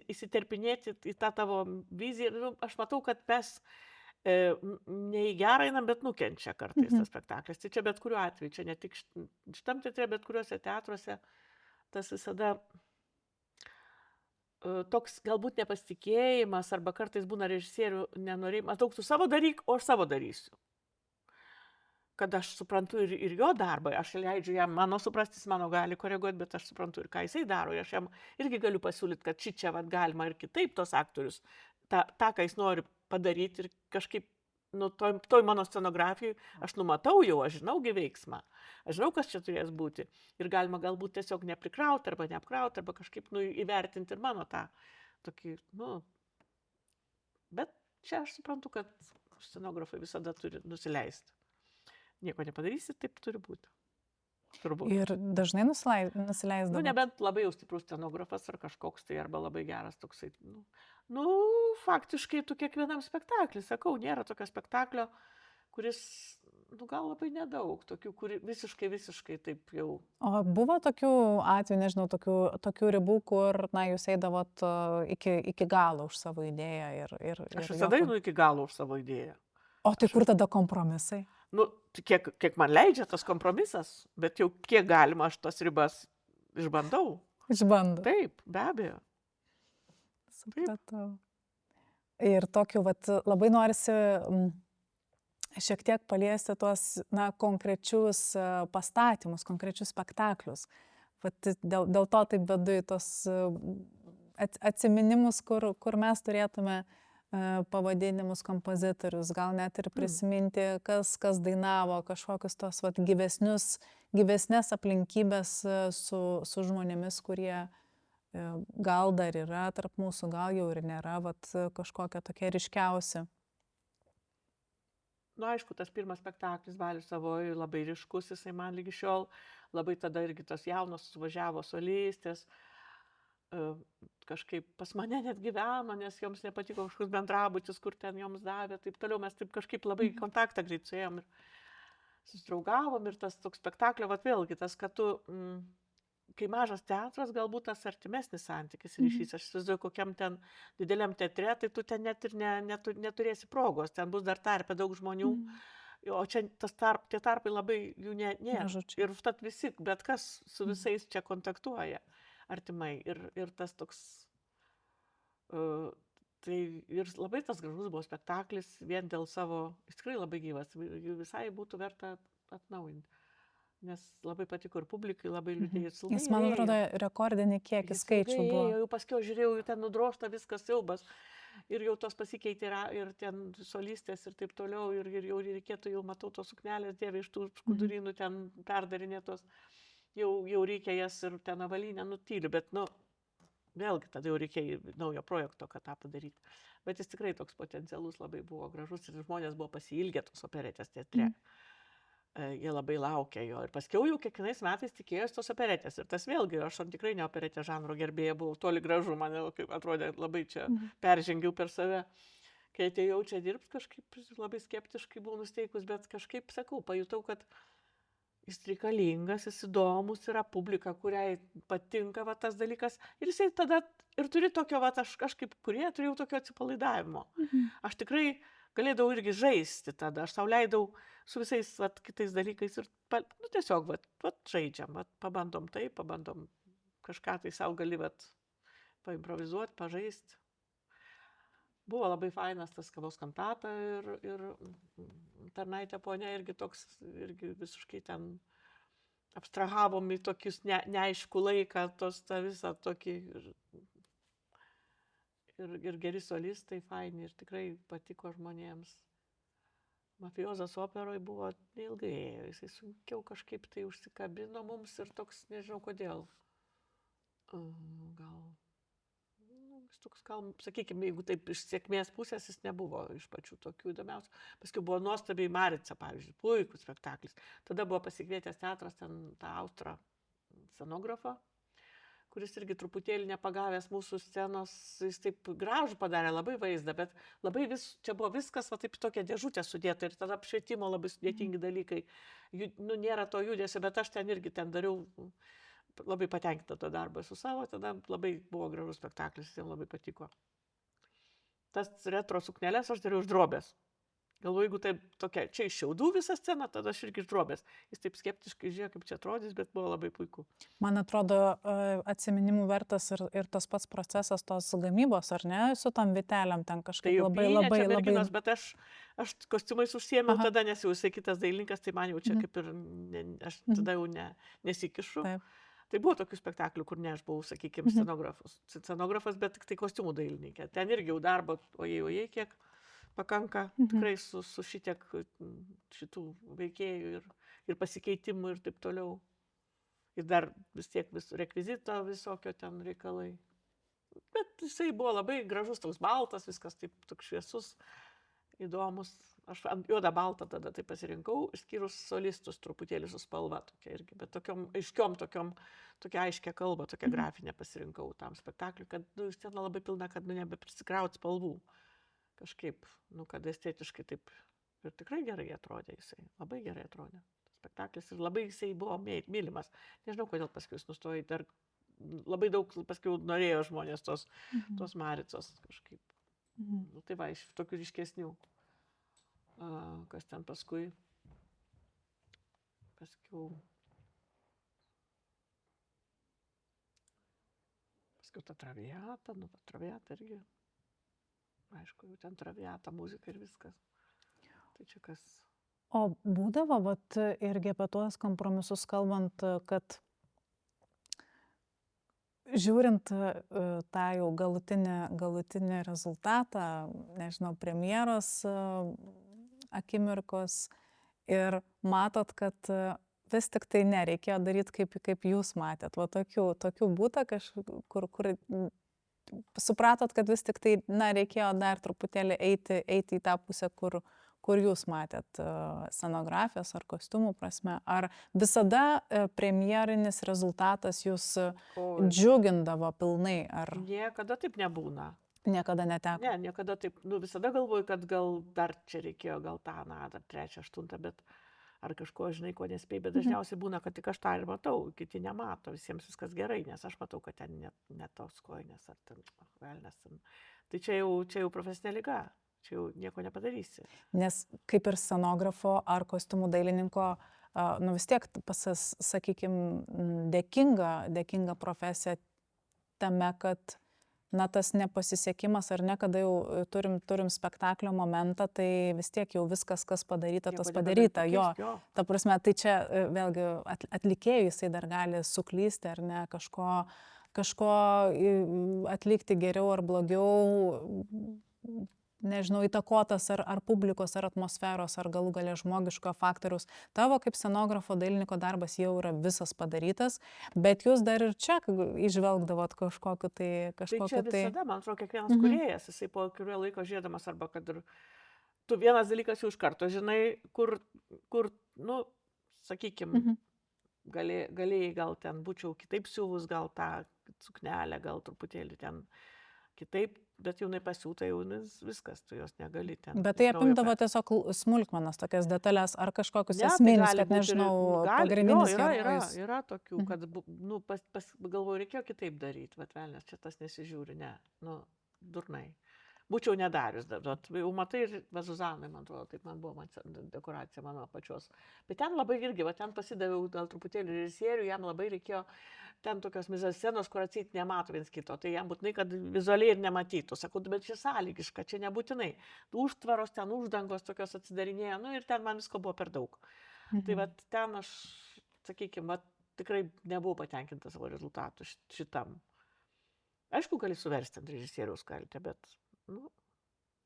įsiterpinėti į tą tavo viziją, nu, aš matau, kad mes ne į gerą einam, bet nukenčia kartais tas spektaklis. Tai čia bet kuriuo atveju, čia ne tik šitam teatre, bet kuriuose teatruose, tas visada toks galbūt nepasitikėjimas, arba kartais būna režisierių nenorėjimas, daug tu savo daryk, o aš savo darysiu. Kad aš suprantu ir jo darbą, aš leidžiu jam, mano suprastis, mano gali koreguoti, bet aš suprantu ir ką jisai daro, aš jam irgi galiu pasiūlyti, kad čia vat, galima ir kitaip tos aktorius, tą, ką jis nori padaryti ir kažkaip, nu, toj mano scenografijai, aš numatau jau, aš žinaugi veiksmą, aš žinau, kas čia turės būti ir galima galbūt tiesiog neprikrauti arba neapkrauti, arba kažkaip, nu, įvertinti ir mano tą tokį, nu, bet čia aš suprantu, kad scenografai visada turi nusileisti. Nieko nepadarysi, taip turi būti. Turbūt. Ir dažnai nusileisdavo? Nu, nebent labai jau stiprus scenografas ar kažkoks tai, arba labai geras toksai. Nu, faktiškai tu kiekvienam spektaklį, sakau, nėra tokio spektaklio, kuris, nu, gal labai nedaug, tokių, kuri visiškai taip jau. O buvo tokių atvejų, nežinau, tokių ribų, kur, na, jūs eidavot iki galo už savo idėją ir aš visada einu iki galo už savo idėją. O tai kur tada kompromisai? Nu, kiek man leidžia tas kompromisas, bet jau kiek galima aš tas ribas išbandau. Išbandau. Taip, be abejo. Supratau. Ir tokiu, vat, labai norisi šiek tiek paliesti tuos, na, konkrečius pastatymus, konkrečius spektaklius. Vat, dėl to taip vedu į tos atsiminimus, kur mes turėtume pavadinimus, kompozitorius, gal net ir prisiminti, kas dainavo, kažkokius tos vat, gyvesnės aplinkybės su žmonėmis, kurie gal dar yra tarp mūsų, gal jau ir nėra, vat, kažkokie tokie ryškiausi. Nu, aišku, tas pirmas spektaklis Balius Savojoj labai ryškus, jisai man lygi šiol, labai tada irgi tas jaunos suvažiavo solistės, kažkaip pas mane net gyveno, nes joms nepatiko kažkoks bendrabutis, kur ten joms davė, taip toliau, mes taip kažkaip labai kontaktą greit suėjom ir susidraugavom ir tas toks spektaklio, vat vėlgi tas, kad tu, kai mažas teatras, galbūt tas artimesnis santykis ryšys, aš įsivaizduoju, kokiam ten dideliam teatre, tai tu ten net ir neturėsi progos, ten bus dar tarpe daug žmonių, o čia tie tarpai labai jų nėra. Ir tad visi, bet kas su visais čia kontaktuoja artimai ir tas toks, tai ir labai tas gražus buvo spektaklis vien dėl savo, jis tikrai labai gyvas, visai būtų verta atnaujinti. nes labai patiko ir publikai, labai liūdėjo. Jis, man atrodo, rekordinį kiekį skaičių buvo. Jau paskui žiūrėjau, ten nudrošta viskas siaubas. Ir jau tos pasikeitė ir ten solistės ir taip toliau. Ir jau reikėtų, jau matau tos suknelės, dieve iš tų skudurynų ten perdarinėtos. Jau reikia jas ir ten avalinę nutyli, bet, vėlgi tada jau reikėjo naujo projekto, kad tą padaryti. Bet jis tikrai toks potencialus labai buvo gražus ir žmonės buvo pasiilgę tos operetės teatre. Jie labai laukia jo. Ir paskiau jau kiekvienais metais tikėjosi tos operetės. Ir tas vėlgi, aš tikrai ne operetės žanro gerbėja buvau, toli gražu, man atrodė labai čia peržengiau per save. Kai atėjau čia dirbti, kažkaip labai skeptiškai buvau nusteikus, bet kažkaip, sakau, pajutau, kad jis reikalingas, jis įdomus, yra publika, kuriai patinka tas dalykas. Ir jisai tada ir turi tokio, aš kažkaip kurie turėjau tokio atsipalaidavimo. Aš tikrai galėdavau irgi žaisti tada, aš sau leidau su visais kitais dalykais ir tiesiog žaidžiam, pabandom tai, pabandom kažką tai sau gali paimprovizuoti, pažaisti. Buvo labai fainas tas Kavos kantata ir Tarnaitė ponia irgi toks, irgi visiškai ten abstrahavom į tokius neaiškų laiką, tą visą tokį ir geri solistai, faini ir tikrai patiko žmonėms. Mafiozas operoj buvo neilgai ėjo, jisai sunkiau kažkaip tai užsikabino mums ir toks, nežinau kodėl. Gal, sakykime, jeigu taip iš sėkmės pusės jis nebuvo iš pačių tokių įdomiausių. Paskui buvo nuostabiai Marica, pavyzdžiui, puikus spektaklis. Tada buvo pasikvietęs teatras ten tą austrą scenografą, kuris irgi truputėlį nepagavęs mūsų scenos, jis taip gražų padarė, labai vaizdą, bet labai čia buvo viskas taip tokia dėžutė sudėta ir tada apšvietimo labai sudėtingi dalykai. Nėra to judesio, bet aš ten irgi dariau. Labai patenkinta to darbą su savo, tada labai buvo gražus spektaklis, jiems labai patiko. Tas retro suknelės aš dariau iš drobės. Galvoju, jeigu taip tokia, čia iš šiaudų visą sceną, tada aš irgi iš drobės. Jis taip skeptiškai žiūrėjo, kaip čia atrodys, bet buvo labai puiku. Man atrodo, atsiminimų vertas ir tas pats procesas tos gamybos, ar ne, su tam vitelėm ten kažkaip labai. Merginos, bet aš kostiumais užsiėmiau tada, nes jau jisai kitas dailininkas, tai man jau čia kaip ir, aš tada jau nesikišu. Taip. Tai buvo tokių spektaklių, kur ne aš buvau, sakykime, scenografas, bet tik tai kostiumų dailininkė. Ten irgi jau darbo, ojei, kiek pakanka tikrai su šitiek šitų veikėjų ir pasikeitimų ir taip toliau. Ir dar vis tiek rekvizito visokio ten reikalai. Bet jisai buvo labai gražus, toks baltas, viskas taip toks šviesus, įdomus. Aš ant juodą baltą tada tai pasirinkau, išskyrus solistus truputėlį su spalva tokia irgi, bet tokiom aiškiom, tokia aiškia kalba, tokia grafinė pasirinkau tam spektakliui, kad scena labai pilna, kad nebeprisikraut spalvų kažkaip, kad estetiškai taip ir tikrai gerai atrodė jisai, labai gerai atrodė spektaklis ir labai jisai buvo mylimas. Nežinau, kodėl paskui jis nustojo, dar labai daug paskui norėjo žmonės tos Maricos kažkaip. Tai va, iš tokių ryškesnių. Kas ten paskui ta Traviata, Traviata irgi, aišku, jau ten Traviata muzika ir viskas. Tai čia kas. O būdavo, irgi apie tuos kompromisus kalbant, kad žiūrint tą jau galutinį rezultatą, nežinau, premjeros akimirkos ir matot, kad vis tik tai nereikėjo daryti, kaip jūs matėt. Va tokių būta, kur supratot, kad vis tik tai, reikėjo dar truputėlį eiti į tą pusę, kur jūs matėt scenografijos ar kostiumų prasme. Ar visada premjerinis rezultatas jūs džiugindavo pilnai? Ar... Niekada taip nebūna. Niekada neteko? Ne, niekada taip. Visada galvoju, kad gal dar čia reikėjo, gal tą, dar 3, 8, bet ar kažko, žinai, ko nespėjai, bet dažniausiai būna, kad tik aš tą ir matau, kiti nemato, visiems viskas gerai, nes aš matau, kad ten ne tos kojinės ar ten velnės. Tai čia jau profesinė liga, čia jau nieko nepadarysi. Nes kaip ir scenografo ar kostiumų dailininko, vis tiek sakykime, dėkinga profesija tame, kad na, tas nepasisekimas ar ne, kada jau turim spektaklio momentą, tai vis tiek jau viskas, kas padaryta, tas padaryta. Jo, ta prasme, tai čia vėlgi atlikėjui jisai dar gali suklysti ar ne, kažko atlikti geriau ar blogiau, nežinau, įtakotas ar publikos, ar atmosferos, ar galų galia žmogiško faktoriaus. Tavo kaip scenografo dailininko darbas jau yra visas padarytas, bet jūs dar ir čia išvelgdavot kažkokiu tai... Tai čia visada, man atrodo, kiekvienas kūrėjas, jisai po kurio laiko žiūrėdamas, arba kad ir tu vienas dalykas jau iš karto žinai, kur nu, sakykime, galėjai gal ten būčiau kitaip siūvus, gal tą suknelę, gal truputėlį ten kitaip, bet jau nepasiūta, jau viskas, tu jos negali ten. Bet tai apimdavo tiesiog smulkmenas, tokias detalės, ar kažkokius esminius, kad nežinau, pagrindinis herojus. Yra tokių, kad, nu, galvoju, reikėjo kitaip daryti, bet velnės čia tas nesižiūri, ne, nu, durnai. Būčiau nedarius, jau matai, ir Zuzanai, man atrodo, taip man buvo dekoracija mano pačios. Bet ten labai irgi, ten pasidaviau gal truputėlį režisierių, jam labai reikėjo ten tokios mizascenos, kur atseit nemato viens kito, tai jam būtinai, kad vizualiai ir nematytų. Sakau, bet čia sąlygiška, čia nebūtinai. Užtvaros, ten uždangos tokios atsidarinėjo, nu ir ten man visko buvo per daug. Tai ten aš, sakykime, tikrai nebuvau patenkintas savo rezultatų šitam. Aišku, gali suversti ant režisieriaus kaltę, bet nu,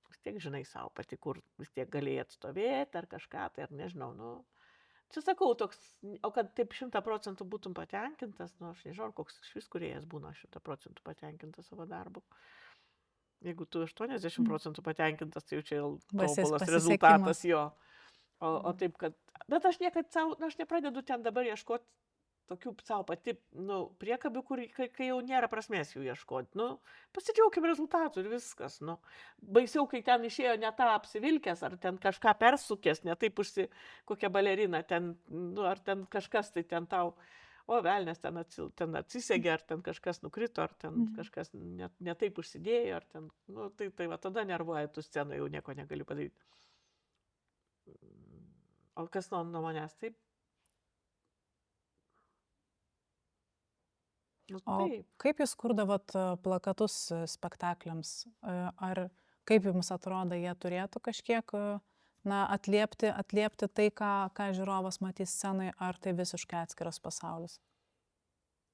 vis tiek žinai savo pati, kur vis tiek galėjai atstovėti ar kažką, tai ar nežinau, nu, čia sakau toks, o kad taip 100% būtum patenkintas, nu, aš nežinau, koks šis kūrėjas būna 100% patenkintas savo darbu. Jeigu tu 80% patenkintas, tai jau čia tobulas rezultatas jo. O taip, kad, bet aš niekad savo, aš nepradedu ten dabar ieškoti tokių savo pati, nu, priekabių, kai jau nėra prasmės jų ieškoti. Nu, pasidžiaukim rezultatų ir viskas. Nu. Baisiau, kai ten išėjo ne tą apsivilkęs, ar ten kažką persukęs, ne taip kokią baleriną, ten, nu, ar ten kažkas tai ten tau, o velnės ten atsisegė, ar ten kažkas nukrito, ar ten kažkas ne taip užsidėjo, ar ten, nu, tai va tada nervuoja, tu scenai jau nieko negali padaryti. O kas nuo manęs taip? Nu, o kaip jūs kurdavot plakatus spektakliams? Ar kaip jums atrodo, jie turėtų kažkiek atliepti tai, ką žiūrovas matys scenoje, ar tai visiškai atskiras pasaulis?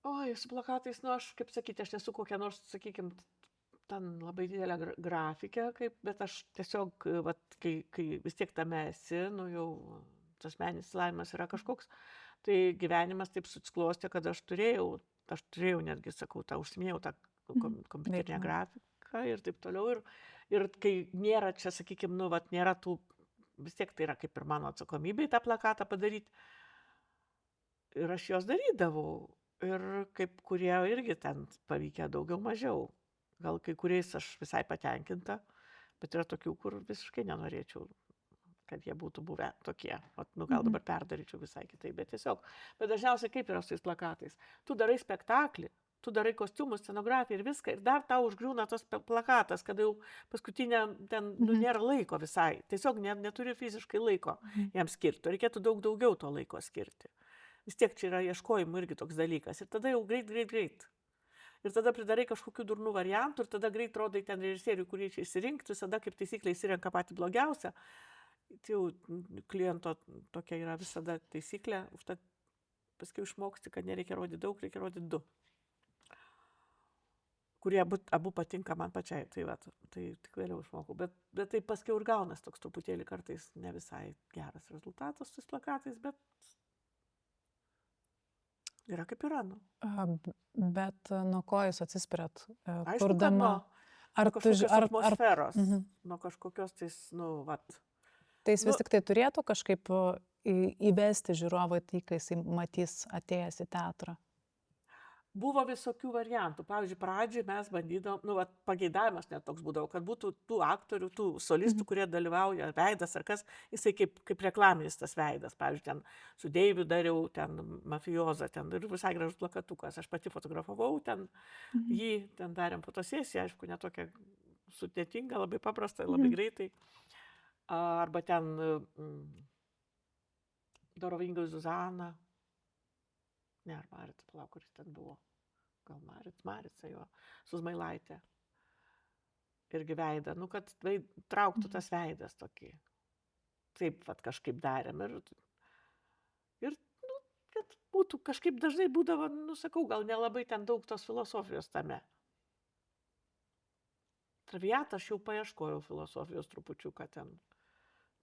Oi, su plakatais, nu aš, kaip sakyti, aš nesu kokia nors, sakykime, ten labai didelė grafikė, bet aš tiesiog, kai vis tiek tame esi, nu jau tas meninis lavimas yra kažkoks, tai gyvenimas taip susiklostė, kad aš turėjau netgi, sakau, užsimėjau tą kompiuterinę grafiką ir taip toliau. Ir kai nėra čia, sakykime, nu, nėra tų, vis tiek tai yra kaip ir mano atsakomybė tą plakatą padaryti. Ir aš jos darydavau. Ir kaip kurie irgi ten pavykę daugiau mažiau. Gal kai kuriais aš visai patenkinta, bet yra tokių, kur visiškai nenorėčiau, kad jie būtų buvę tokie. Nu, gal dabar perdaryčiau visai kitaip, bet tiesiog. Bet dažniausiai kaip yra su tais plakatais? Tu darai spektaklį, tu darai kostiumus, scenografiją ir viską, ir dar tau užgriūna tas plakatas, kada jau paskutinė ten nėra laiko visai. Tiesiog neturi fiziškai laiko jam skirti. Reikėtų daugiau to laiko skirti. Vis tiek čia yra ieškojimų irgi toks dalykas. Ir tada jau greit. Ir tada pridarai kažkokių durnų variantų, ir tada greit rodai ten režisierių, kurie čia išsirinkti, visada kaip taisyklė išsirenka patį blogiausią. Tai jau kliento tokia yra visada taisyklė, užtat paskui išmoksti, kad nereikia rodyti daug, reikia rodyti 2. Kurie abu patinka man pačiai, tai tik vėliau išmokau. Bet tai paskui ir gaunas toks truputėlį kartais ne visai geras rezultatas su plakatais, bet yra kaip yra, nu. Bet nuo ko jūs atsispiriat? Aišku, kad nuo kažkokios atmosferos, nuo kažkokios tais, nu, Tai jis vis tik tai turėtų kažkaip įvesti žiūrovą į tai, kai jis matys atėjęs į teatrą? Buvo visokių variantų. Pavyzdžiui, pradžioj mes bandydavom, nu, pageidavimas net toks būdavo, kad būtų tų aktorių, tų solistų, kurie dalyvauja, veidas ar kas, jisai kaip reklaminis tas veidas. Pavyzdžiui, ten su Deiviu dariau, ten mafiozą, ten ir visai gražus plakatukas. Aš pati fotografavau, ten jį, ten darėm fotosesiją, aišku, netokia sudėtinga, labai paprasta, labai greitai. Arba ten Dorovingai Zuzana. Ne, ar Marita, palauk, kuris ten buvo. Gal Marica jo, su Zmailaitė. irgi veidą, nu, kad trauktų tas veidas tokį. Taip, vat, kažkaip darėm. Ir nu, kad būtų, kažkaip dažnai būdavo, nu, sakau, gal nelabai ten daug tos filosofijos tame. Traviatą aš jau paieškojau filosofijos trupučiuką ten.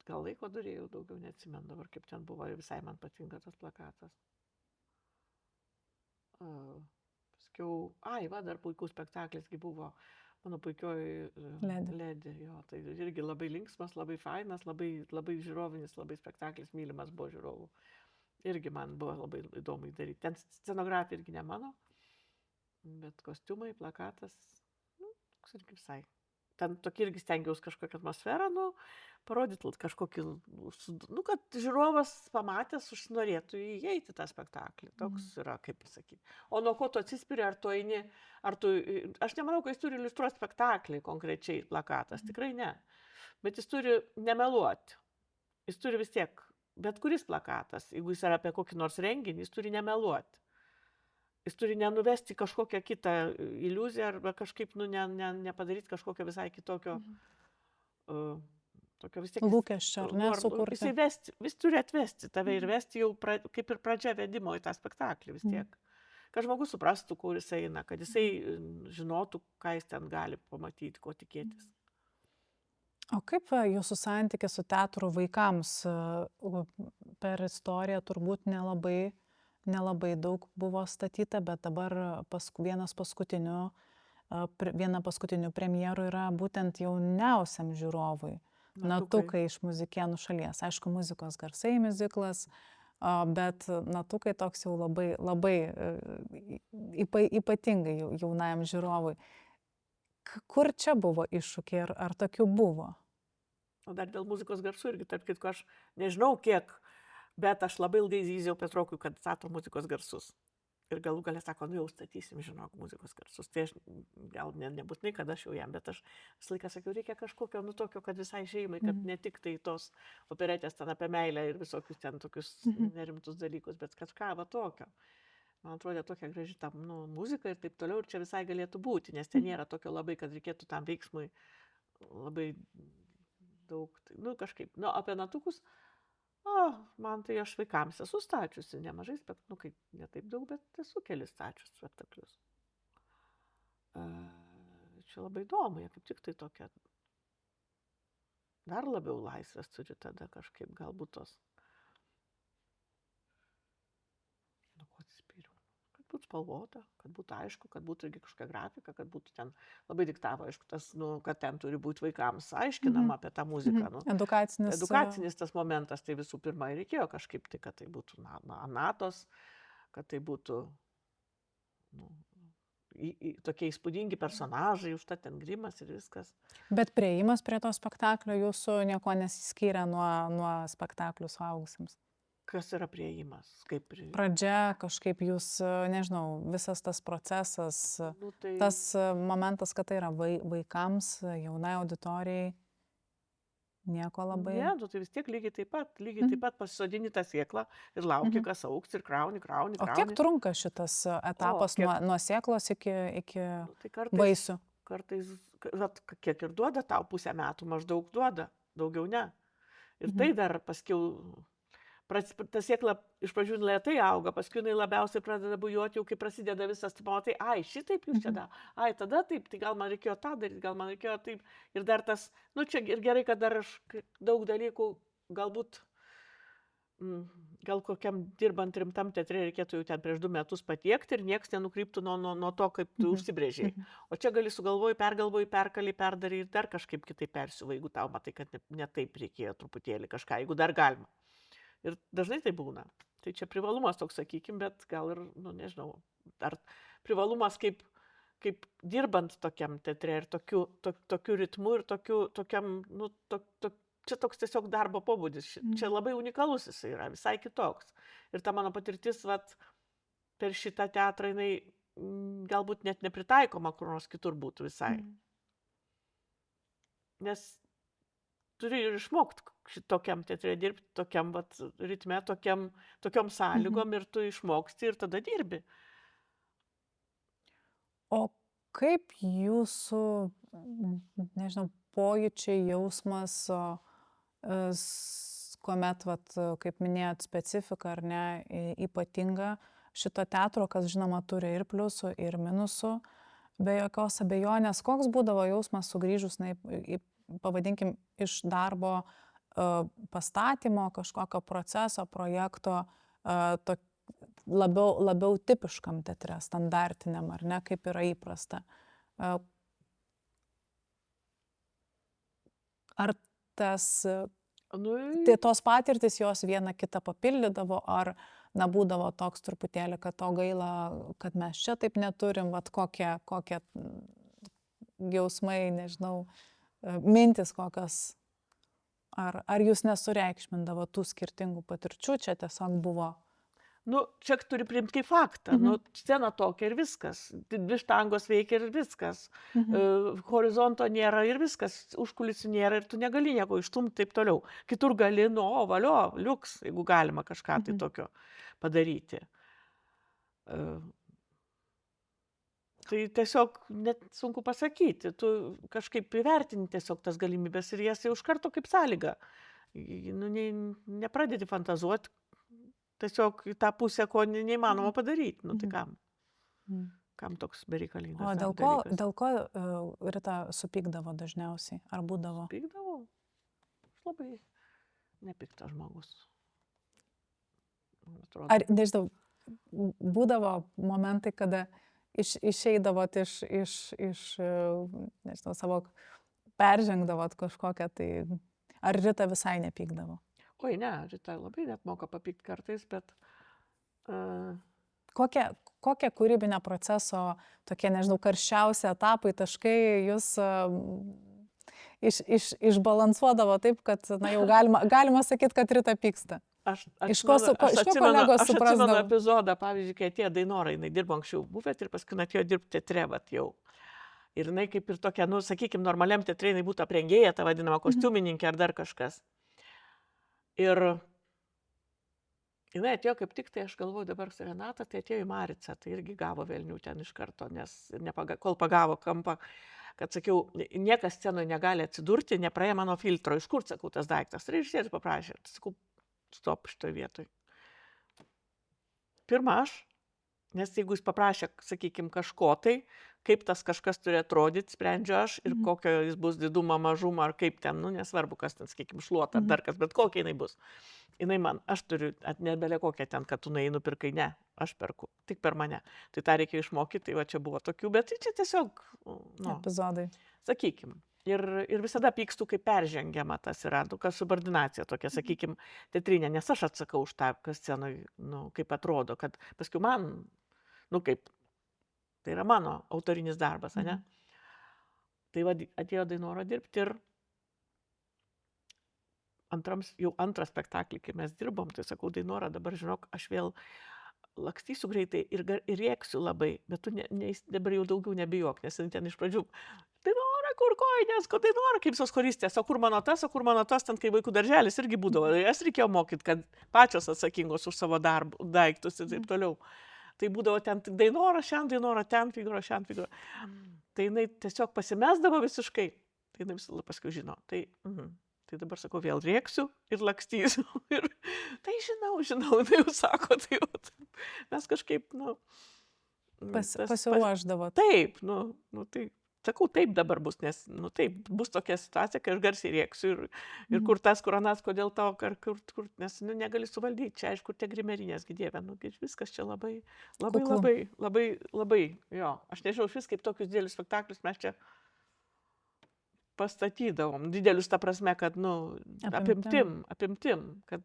Gal laiko turėjau, daugiau neatsimenu dabar, kaip ten buvo, ir visai man patinka tas plakatas. Paskiau, dar puikus spektaklisgi buvo, mano puikioji Ledė, jo, tai irgi labai linksmas, labai fainas, labai žiūrovinis, labai spektaklis, mylimas buvo žiūrovų. Irgi man buvo labai įdomu daryti. Ten scenografija irgi ne mano, bet kostiumai, plakatas, nu, toks irgi visai. Ten tokį irgi stengiausi kažkokią atmosferą, nu, parodyti kažkokį, nu, kad žiūrovas pamatęs užsinorėtų įeiti tą spektaklį. Toks yra, kaip pasakyti. O nuo ko tu atsispiri, ar tu eini, aš nemanau, kad jis turi iliustruoti spektaklį konkrečiai plakatas, tikrai ne. Bet jis turi nemeluoti. Jis turi vis tiek, bet kuris plakatas, jeigu jis yra apie kokį nors renginį, jis turi nemeluoti. Jis turi nenuvesti kažkokią kitą iliuziją arba kažkaip nepadaryti kažkokio visai kitokio, tokio vis tiek... Lūkesčio, ar ne, sukurti. Vis turi atvesti tave ir vesti jau kaip ir pradžia vedimo į tą spektaklį vis tiek. Kad žmogus suprastų, kur jis eina, kad jisai žinotų, ką jis ten gali pamatyti, ko tikėtis. O kaip jūsų santykis su teatru vaikams? Per istoriją turbūt nelabai daug buvo statyta, bet dabar viena paskutinių premjerų yra būtent jauniausiam žiūrovui. Natukai iš Muzikėnų šalies. Aišku, muzikos garsai miuziklas, bet Natukai toks jau labai ypatingai jaunajam žiūrovui. Kur čia buvo iššūkiai, ar tokių buvo? O dar dėl muzikos garsų irgi, tarp kitko, aš nežinau kiek, bet aš labai ilgai zyziau Petrokui, kad stato muzikos garsus. Ir galų galę sako, nu jau statysim, žinok, muzikos garsus. Tai aš gal nebūtinai, kad aš jau jam, bet aš visą laiką sakiau, reikia kažkokio, nu tokio, kad visai šeimai, kad ne tik tai tos operetės ten apie meilę ir visokius ten tokius nerimtus dalykus, bet kažką va tokio. Man atrodo, tokia graži ta muzika ir taip toliau, ir čia visai galėtų būti, nes ten nėra tokio labai, kad reikėtų tam veiksmui labai daug, nu kažkaip. Nu, apie Natukus, man tai aš vaikams esu stačiusi nemažai spektaklių, kaip ne taip daug, bet esu kelis stačius spektaklius. Čia labai įdomu, jie kaip tik tai tokia dar labiau laisvės turi tada kažkaip galbūt tos. Nu, ko atsispyriau? Kad būtų spalvota, kad būtų aišku, kad būtų irgi kažkokia grafika, kad būtų ten labai diktavo, aišku, tas, nu, kad ten turi būti vaikams aiškinama apie tą muziką. Nu. Edukacinis tas momentas, tai visų pirma reikėjo kažkaip tai, kad tai būtų natos, kad tai būtų tokie įspūdingi personažai, užtat ten grimas ir viskas. Bet priėjimas prie to spektaklio jūsų nieko nesiskyrė nuo spektaklių suaugusiems? Kas yra priėjimas? Pradžia, kažkaip jūs, nežinau, visas tas procesas, tas momentas, kad tai yra vaikams, jaunai auditorijai, nieko labai... Ne, tai vis tiek lygiai taip pat pasisodini tą sėklą ir lauki, kas augs ir krauni. O kiek trunka šitas etapas nuo sėklos iki vaisių? Kartais, kiek ir duoda tau, pusę metų maždaug duoda, daugiau ne. Ir tai dar paskiau... Ta sėkla iš pradžių lėtai auga, paskui jinai labiausiai pradeda bujuoti, jau kai prasideda visas, tai pamatai, šitaip jūs čia da, tada taip, tai gal man reikėjo tą daryti, gal man reikėjo taip. Ir dar tas, nu čia ir gerai, kad dar aš daug dalykų, galbūt, gal kokiam dirbant rimtam teatre reikėtų jau ten prieš 2 metus patiekti ir nieks nenukryptų nuo to, kaip tu užsibrėžiai. O čia gali sugalvoji, pergalvoji, perkali, perdarai ir dar kažkaip kitaip persiuvai, jeigu tau matai, kad ne taip reikėjo truputėlį kažką, jeigu dar galima. Ir dažnai tai būna. Tai čia privalumas toks, sakykim, bet gal ir, nu nežinau, ar privalumas kaip dirbant tokiam teatre ir tokiu ritmu ir tokiam, nu, čia toks tiesiog darbo pobūdis. Čia labai unikalus jis yra, visai kitoks. Ir ta mano patirtis, vat, per šitą teatrą, jinai galbūt net nepritaikoma, kur nors kitur būtų visai. Nes turi ir išmokti šitokiam teatre dirbti, tokiam ritme, tokiom sąlygom ir tu išmoksti ir tada dirbi. O kaip jūsų, nežinau, pojūčiai, jausmas, kuomet, vat, kaip minėjot, specifika ar ne, ypatinga šito teatro, kas žinoma turi ir pliusų, ir minusų, be jokios abejonės, koks būdavo jausmas sugrįžus, pavadinkim, iš darbo pastatymo, kažkokio proceso, projekto, labiau tipiškam teatre, standartiniam, ar ne, kaip yra įprasta. Ar tos patirtis jos viena kitą papildydavo, ar būdavo toks truputėlį, kad to gaila, kad mes čia taip neturim, vat kokie jausmai, nežinau, mintis kokios, ar jūs nesureikšmindavo tų skirtingų patirčių, čia tiesiog buvo? Čia turi priimti kaip faktą. Scena tokia ir viskas. Dvi štangos veikia ir viskas. Horizonto nėra ir viskas. Užkulisių nėra ir tu negali nieko išstumti taip toliau. Kitur gali, valio, liuks, jeigu galima kažką tai tokio padaryti. Tai tiesiog net sunku pasakyti. Tu kažkaip įvertini tiesiog tas galimybės ir jas jau iš karto kaip sąlyga. Nepradėti fantazuoti. Tiesiog į tą pusę, ko neįmanoma padaryti. Tai kam? Kam toks bereikalingas? O dėl ko Rita supykdavo dažniausiai? Ar būdavo? Supykdavo? Aš labai nepiktas žmogus. Ar, nežinau, būdavo momentai, kada išeidavot iš nežinau, savo, peržengdavot kažkokią tai, ar Rita visai nepykdavo? Oi, ne, Rita labai net moka papykti kartais, bet... Kokie kūrybinio proceso, tokie, nežinau, karščiausi etapai, taškai jūs išbalansuodavo taip, kad, jau galima sakyti, kad Rita pyksta? Aš atsimenu epizodą, pavyzdžiui, kai atėjo Dainora, jinai dirbo anksčiau bufet ir paskui atėjo dirbti teatre, jau. Ir jinai kaip ir tokia, sakykime, normaliam teatre, jinai būtų aprengėja, ta vadinama kostiumininkė ar dar kažkas. Ir jinai atėjo kaip tik, tai aš galvoju dabar su Renata, tai atėjo į Maricą, tai irgi gavo velnių ten iš karto, nes kol pagavo kampą, kad sakiau, niekas scenoje negali atsidurti, nepraėjo mano filtro, iš kur, sakau, tas daiktas. Režisierius paprašė, sakau, stop šitoje vietoje. Pirma aš, nes jeigu jis paprašė, sakykime, kažko tai, kaip tas kažkas turi atrodyti, sprendžiu aš ir kokio jis bus didumo, mažumo, ar kaip ten, nesvarbu, kas ten, sakykime, šluota, ar dar kas, bet kokia jinai bus. Jinai man, aš turiu, nebelė kokia ten, kad tu nueini nupirkai, ne, aš perku, tik per mane. Tai tą reikėjo išmokyti, tai va čia buvo tokių, bet čia tiesiog, epizodai. Sakykime. Ir visada pykstu, kai peržengiama tas yra, kas subordinacija tokia, sakykime, teatrinė, nes aš atsakau už tą, kas scenoje, kaip atrodo, kad paskui man, kaip, tai yra mano autorinis darbas, ne? Tai va, atėjo Dainora dirbti ir jau antrą spektaklį, kai mes dirbom, tai sakau, Dainora, dabar žinok, aš vėl lakstysiu greitai ir rėksiu labai, bet tu dabar jau daugiau nebijok, nes ten iš pradžių, Dainora, kur kojinės, Dainora, kaip visos choristės, o kur mano tas, ten, kai vaikų darželis irgi būdavo, jas reikėjo mokyti, kad pačios atsakingos už savo darbų, daiktus ir taip toliau. Tai būdavo ten tik Dainora šiandien, Dainora ten, figūra šiandien, figūra. Tai jinai tiesiog pasimesdavo visiškai, tai jinai visą paskui žino. Tai dabar sakau, vėl rėksiu ir lakstysiu. Ir tai žinau, tai jau sako, tai jau, mes kažkaip, pasiruošdavo. Taip, tai sakau, taip dabar bus, nes, taip, bus tokia situacija, kai aš garsiai rėksiu ir kur tas, kur anas, kodėl tau, kur, nes negali suvaldyti, čia aišku, tie grimerinės gydėvė, viskas čia labai, jo, aš nežinau, vis kaip tokius didelius spektaklius mes čia pastatydavom, didelius ta prasme, kad, apimtim, kad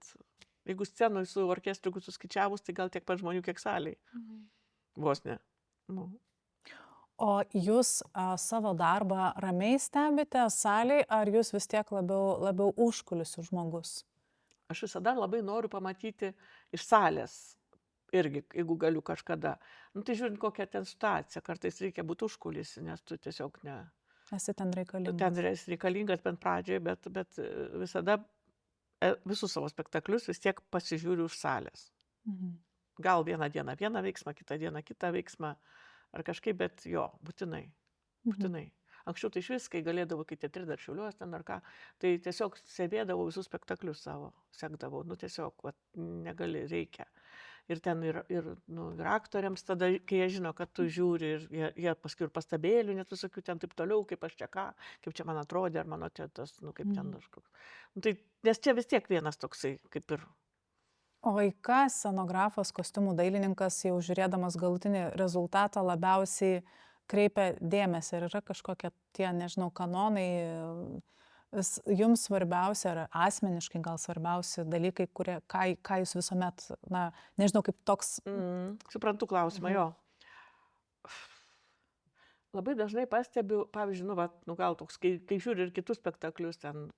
jeigu scenui su orkestriuku suskaičiavus, tai gal tiek pat žmonių, kiek salėje, vos ne. O jūs savo darbą ramiai stebite salėje, ar jūs vis tiek labiau užkulisių žmogus? Aš visada labai noriu pamatyti iš salės, irgi, jeigu galiu kažkada. Tai žiūrint, kokia ten situacija, kartais reikia būti užkulisi, nes tu tiesiog ne... Esi ten reikalingas. Ten esi reikalingas bent pradžioje, bet visada visus savo spektaklius vis tiek pasižiūriu už salės. Gal vieną dieną vieną veiksmą, kitą dieną kitą veiksmą. ar kažkaip, bet jo, būtinai. Būtinai. Anksčiau tai iš vis, kai galėdavau, kai teatre dar Šiauliuos ten ar ką, tai tiesiog stebėdavau visus spektaklius savo, sekdavau, nu tiesiog, vat, negali, reikia. Ir ten ir aktoriams tada, kai jie žino, kad tu žiūri, ir jie paskui ir pastabėlių, net visokių ten taip toliau, kaip aš čia ką, kaip čia man atrodė, ar mano čia tas, nu kaip ten kažkoks. Nu, tai, nes čia vis tiek vienas toksai, kaip ir. O į ką scenografas, kostiumų dailininkas, jau žiūrėdamas galutinį rezultatą, labiausiai kreipia dėmesį? Ar yra kažkokie tie, nežinau, kanonai, jums svarbiausia, ar asmeniškai gal svarbiausi dalykai, ką jūs visuomet, na, nežinau, kaip toks... Suprantu klausimą, jo. Labai dažnai pastebiu, pavyzdžiui, gal toks, kai žiūri ir kitus spektaklius ten,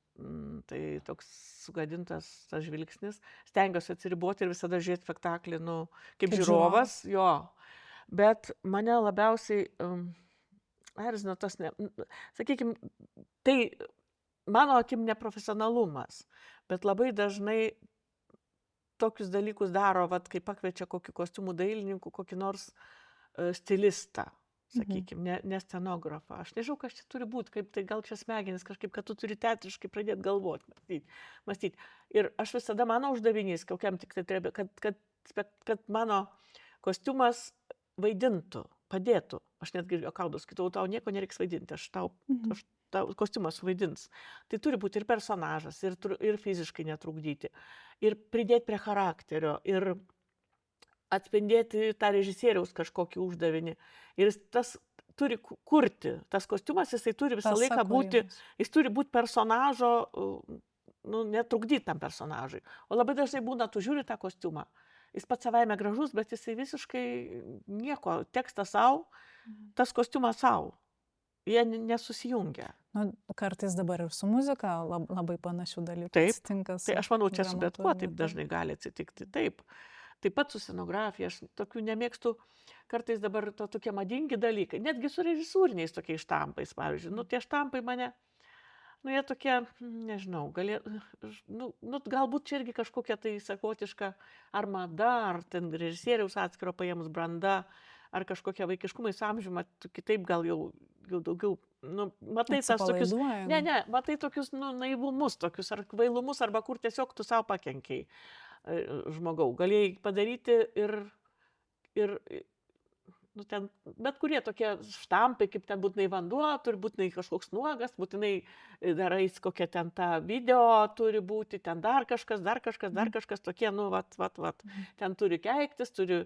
tai toks sugadintas tas žvilgsnis, stengiuosi atsiriboti ir visada žiūrėti spektaklį, kaip žiūrovas, jo. Bet mane labiausiai erzina tas, sakykime, tai mano akim neprofesionalumas, bet labai dažnai tokius dalykus daro, kai pakviečia kokį kostiumų dailininkų, kokį nors stilistą. Sakykime, ne scenografą. Aš nežinau, kas čia turi būti, kaip tai gal čia smegenis kažkaip, kad tu turi teatriškai pradėti galvoti, mąstyti. Ir aš visada, mano uždavinys, kokiam tik tai treba, kad mano kostiumas vaidintų, padėtų. Aš netgi juokaudavau, skaitau, tau nieko nereiks vaidinti, tau kostiumas vaidins. Tai turi būti ir personažas, ir fiziškai netrukdyti, ir pridėti prie charakterio, ir atspindėti tą režisieriaus kažkokį uždavinį. Ir tas turi kurti, tas kostiumas, jisai turi visą laiką būti, jis turi būti personažo, netrukdyti tam personažui. O labai dažnai būna, tu žiūri tą kostiumą, jis pats savaime gražus, bet jisai visiškai nieko, tekstas savo, tas kostiumas savo. Jie nesusijungia. Kartais dabar ir su muzika labai panašių dalykų atsitinka. Tai aš manau, čia su bet kuo taip dažnai gali atsitikti. Taip pat su scenografija, aš tokių nemėgstu, kartais dabar tokie madingi dalykai, netgi su režisūriniais tokiais štampais, pavyzdžiui. Tie štampai mane, jie tokie, nežinau, galbūt čia irgi kažkokia tai sakotiška ar mada, ar ten režisieriaus atskiro paėmus branda, ar kažkokia vaikiškumais amžiumi, kitaip gal jau daugiau, matai tas tokius, matai tokius naivumus, tokius ar kvailumus, arba kur tiesiog tu savo pakenkiai. Žmogau, galėjai padaryti ir ten, bet kurie tokie štampai, kaip ten būtinai vanduo, turi būtinai kažkoks nuogas, būtinai darais kokia ten ta video turi būti, ten dar kažkas, tokie, ten turi keiktis, turi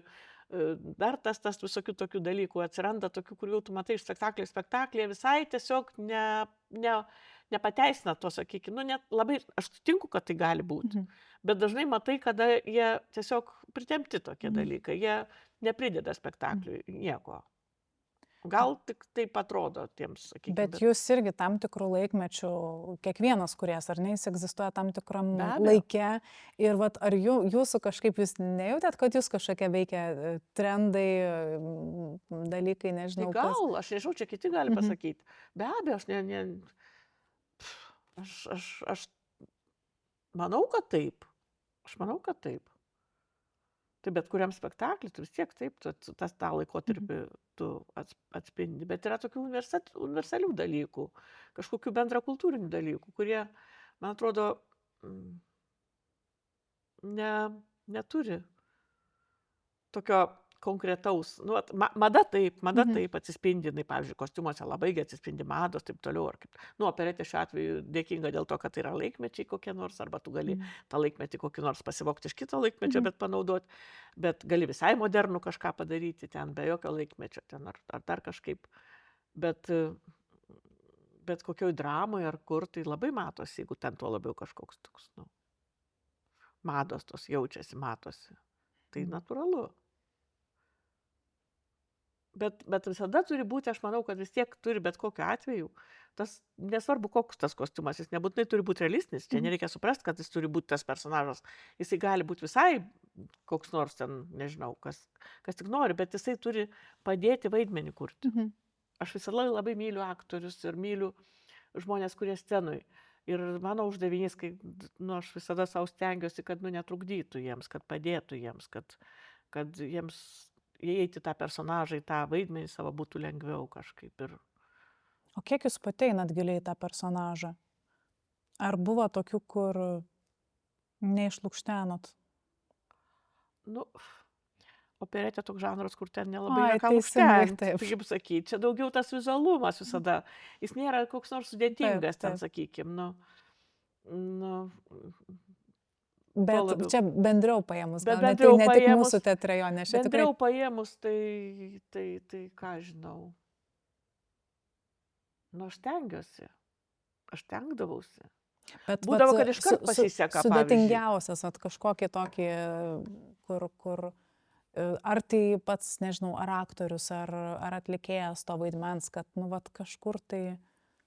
dar tas visokių tokių dalykų atsiranda, tokių, kur jau tu matai iš spektaklėje, visai tiesiog nepateisina to, sakykime, net labai, aš sutinku, kad tai gali būti, bet dažnai matai, kada jie tiesiog pritempti tokie dalykai, jie neprideda spektakliui nieko. Gal tik taip atrodo tiems, sakykime. Bet jūs irgi tam tikrų laikmečių, kiekvienas kūrėjas, ar ne, jis egzistuoja tam tikram laike. Ir ar jūsų kažkaip jūs nejautėt, kad jūs kažkokie veikia trendai, dalykai, nežinau. Tai gal, aš nežinau, čia kiti gali pasakyti. Be abejo, aš manau, kad taip. Tai bet kuriam spektaklį, tu vis tiek taip, tą laikotarpį tu atspindi. Bet yra tokių universalių dalykų, kažkokių bendrakultūrinių dalykų, kurie, man atrodo, neturi tokio konkretaus. Mada taip atsispindi, pavyzdžiui, kostiumuose labai atsispindi mados, taip toliau. Operetė šiuo atveju dėkinga dėl to, kad tai yra laikmečiai kokie nors, arba tu gali tą laikmetį kokį nors pasivokti iš kito laikmečio, bet panaudoti, bet gali visai modernų kažką padaryti ten, be jokio laikmečio, ten ar dar kažkaip. Bet kokioj dramoje ar kur, tai labai matosi, jeigu ten tuo labiau kažkoks toks, mados tos jaučiasi, matosi. Tai natūralu. Bet visada turi būti, aš manau, kad vis tiek turi bet kokiu atveju, tas nesvarbu koks tas kostiumas, jis nebūtinai turi būti realistinis, čia nereikia suprasti, kad jis turi būti tas personažas, jisai gali būti visai koks nors ten, nežinau, kas tik nori, bet jisai turi padėti vaidmenį kurti. Aš visada labai myliu aktorius ir myliu žmonės, kurie scenui. Ir mano uždavinys, kai aš visada savo stengiuosi, kad netrukdytų jiems, kad padėtų jiems, kad jiems įeiti tą personažą, į tą vaidmenį savo būtų lengviau kažkaip. Ir O kiek jūs pati einat giliai į tą personažą? Ar buvo tokių, kur neišlukštenot? nu, operetė toks žanras, kur ten nelabai Ai, yra ką teisingai, lukštenti, taip. kaip sakyti. Čia daugiau tas vizualumas visada. Jis nėra koks nors sudėtingas ten, taip. sakykim. Nu, Bet labiau. čia bendriau paėmus, Bet gal ne, tai bendriau ne tik paėmus- mūsų teatre jo, nes čia tikrai... bendriau paėmus, tai ką žinau. Nu, aš stengiuosi. Aš stengdavausi. Bet Būdavo, vat kad iškart pasiseka, sudėtingiausias, vat kažkokį tokį, kur ar tai pats, nežinau, ar aktorius, ar atlikėjas to vaidmens, kad, nu, vat kažkur tai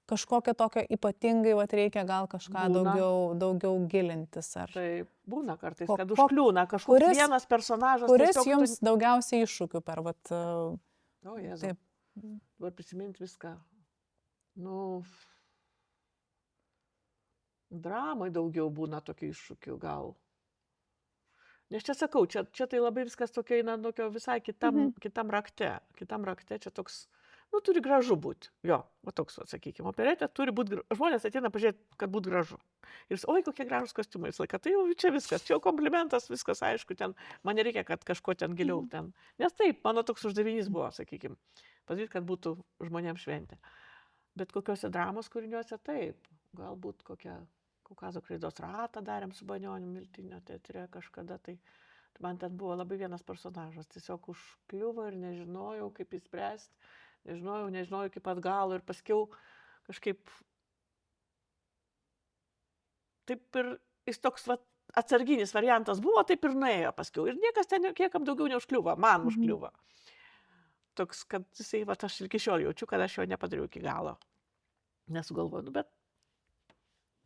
kažkokio tokio ypatingai, vat reikia gal kažką Būna. daugiau gilintis. Ar... Tai būna kartais, Ko- kad ko- užkliūna kažkoks kuris- vienas personažas. Kuris tiesiog jums daugiausiai iššūkių per, vat, O, Jėzau. taip, Dabar prisiminti viską. Nu, dramai daugiau būna tokių iššūkių gal. Nes čia sakau, čia tai labai viskas tokia eina tokio visai kitam rakte. Kitam rakte čia toks, nu, turi gražu būti. Jo, va toks, va, sakykime, operetė turi būti, žmonės ateina pažiūrėti, kad būtų gražu. Ir oi, kokie gražus kostiumai. Jis laiką, tai jau čia viskas, čia jau komplimentas, viskas aišku, ten, man nereikia, kad kažko ten giliau ten. Nes taip, mano toks uždavinys buvo, sakykime, padaryti, kad būtų žmonėms šventė. Bet kokiuose dramos kūriniuose taip, galbūt kokią Kaukazo kreidos ratą darėm su Banioniu Miltinio teatre kažkada, tai man ten buvo labai vienas personažas, tiesiog užkliuvo ir nežinojau, kaip įspręsti, nežinojau iki pat galo ir paskiau kažkaip taip ir jis toks va, atsarginis variantas buvo, taip ir nuėjo paskiau. Ir niekas ten kiekam daugiau neužkliuvo, man užkliuvo. Toks, kad jisai, va, aš iki šiol jaučiu, kad aš jo nepadariau iki galo. Nesugalvoju, bet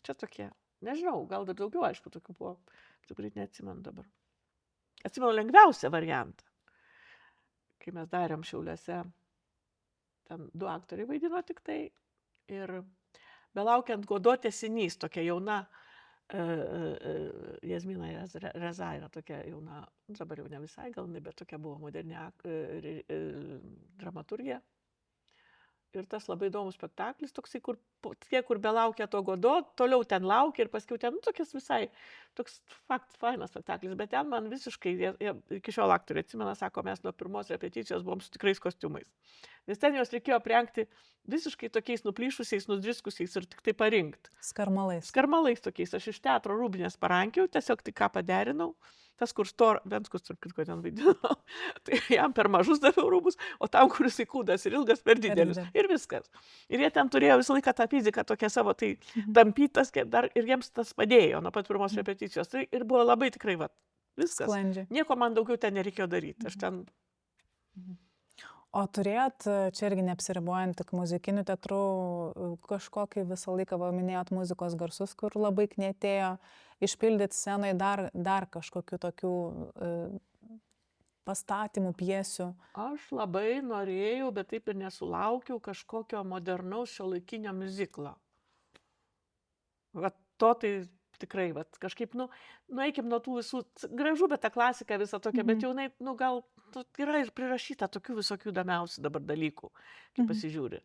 čia tokie, nežinau, gal dar daugiau, aišku, tokių buvo, tikrai neatsimenu dabar. Atsimenu lengviausią variantą, kai mes darėm Šiauliuose, ten 2 aktoriai vaidino tik tai, ir belaukiant Godo tęsinys, tokia jauna, Jazmina Rezaira, tokia jauna, dabar jau ne visai, gal ne, bet tokia buvo moderni dramaturgija. Ir tas labai įdomus spektaklis, toksai, kur belaukia to Godo, toliau ten laukia ir paskiau ten, nu, tokias visai, toks fainas spektaklis, bet ten man visiškai, iki šiol aktoriai atsimena, sako, mes nuo pirmos repeticijos buvom su tikrais kostiumais. Nes ten jos reikėjo aprengti visiškai tokiais nuplyšusiais, nudriskusiais ir tik tai parinkti. Skarmalais tokiais. Aš iš teatro Rūbinės parankiau, tiesiog tik ką paderinau. Tas, kur Venskus, tarp kitko, ten vaidino, tai jam per mažus daviau rūbus, o tam, kuris įkūdas ir ilgas, per didelis. Ir viskas. Ir jie ten turėjo visą laiką tą fiziką tokią savo, tai tampytas, ir jiems tas padėjo nuo pat pirmos repeticijos. Tai ir buvo labai tikrai, va, viskas. Sklandžiai. Nieko man daugiau ten nereikėjo daryti. Aš ten... O turėjot, čia irgi neapsiribuojant tik muzikiniu teatru, kažkokį visą laiką minėjot muzikos garsus, kur labai knietėjo išpildyti scenoje dar kažkokių tokių pastatymų, pjesių? Aš labai norėjau, bet taip ir nesulaukiau kažkokio modernaus šiuolaikinio miuziklo. Va to tai tikrai, va, kažkaip, nueikim nuo tų visų, gražu, bet ta klasika visa tokia, bet jau, gal yra ir prirašyta tokių visokių įdomiausių dabar dalykų, kai pasižiūri.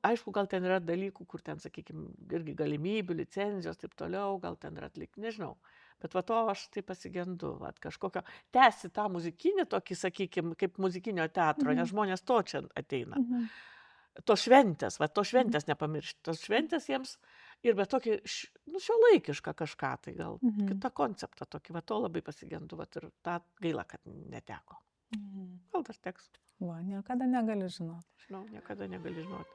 Aišku, gal ten yra dalykų, kur ten, sakykime, irgi galimybių, licenzijos, taip toliau, gal ten yra atlikti, nežinau. Bet va to aš tai pasigendu, va, kažkokio, tęsi tą muzikinį tokį, sakykime, kaip muzikinio teatro, nes žmonės to čia ateina. To šventės, va, to šventės nepamiršti, tos šventės jiems ir bet tokį, šiuolaikišką kažką, tai gal kitą konceptą tokį, va, to labai pasigendu, va, ir tą gaila, kad neteko. Gal dar teks. Va, niekada negali žinoti. Žinau, niekada negali žinoti.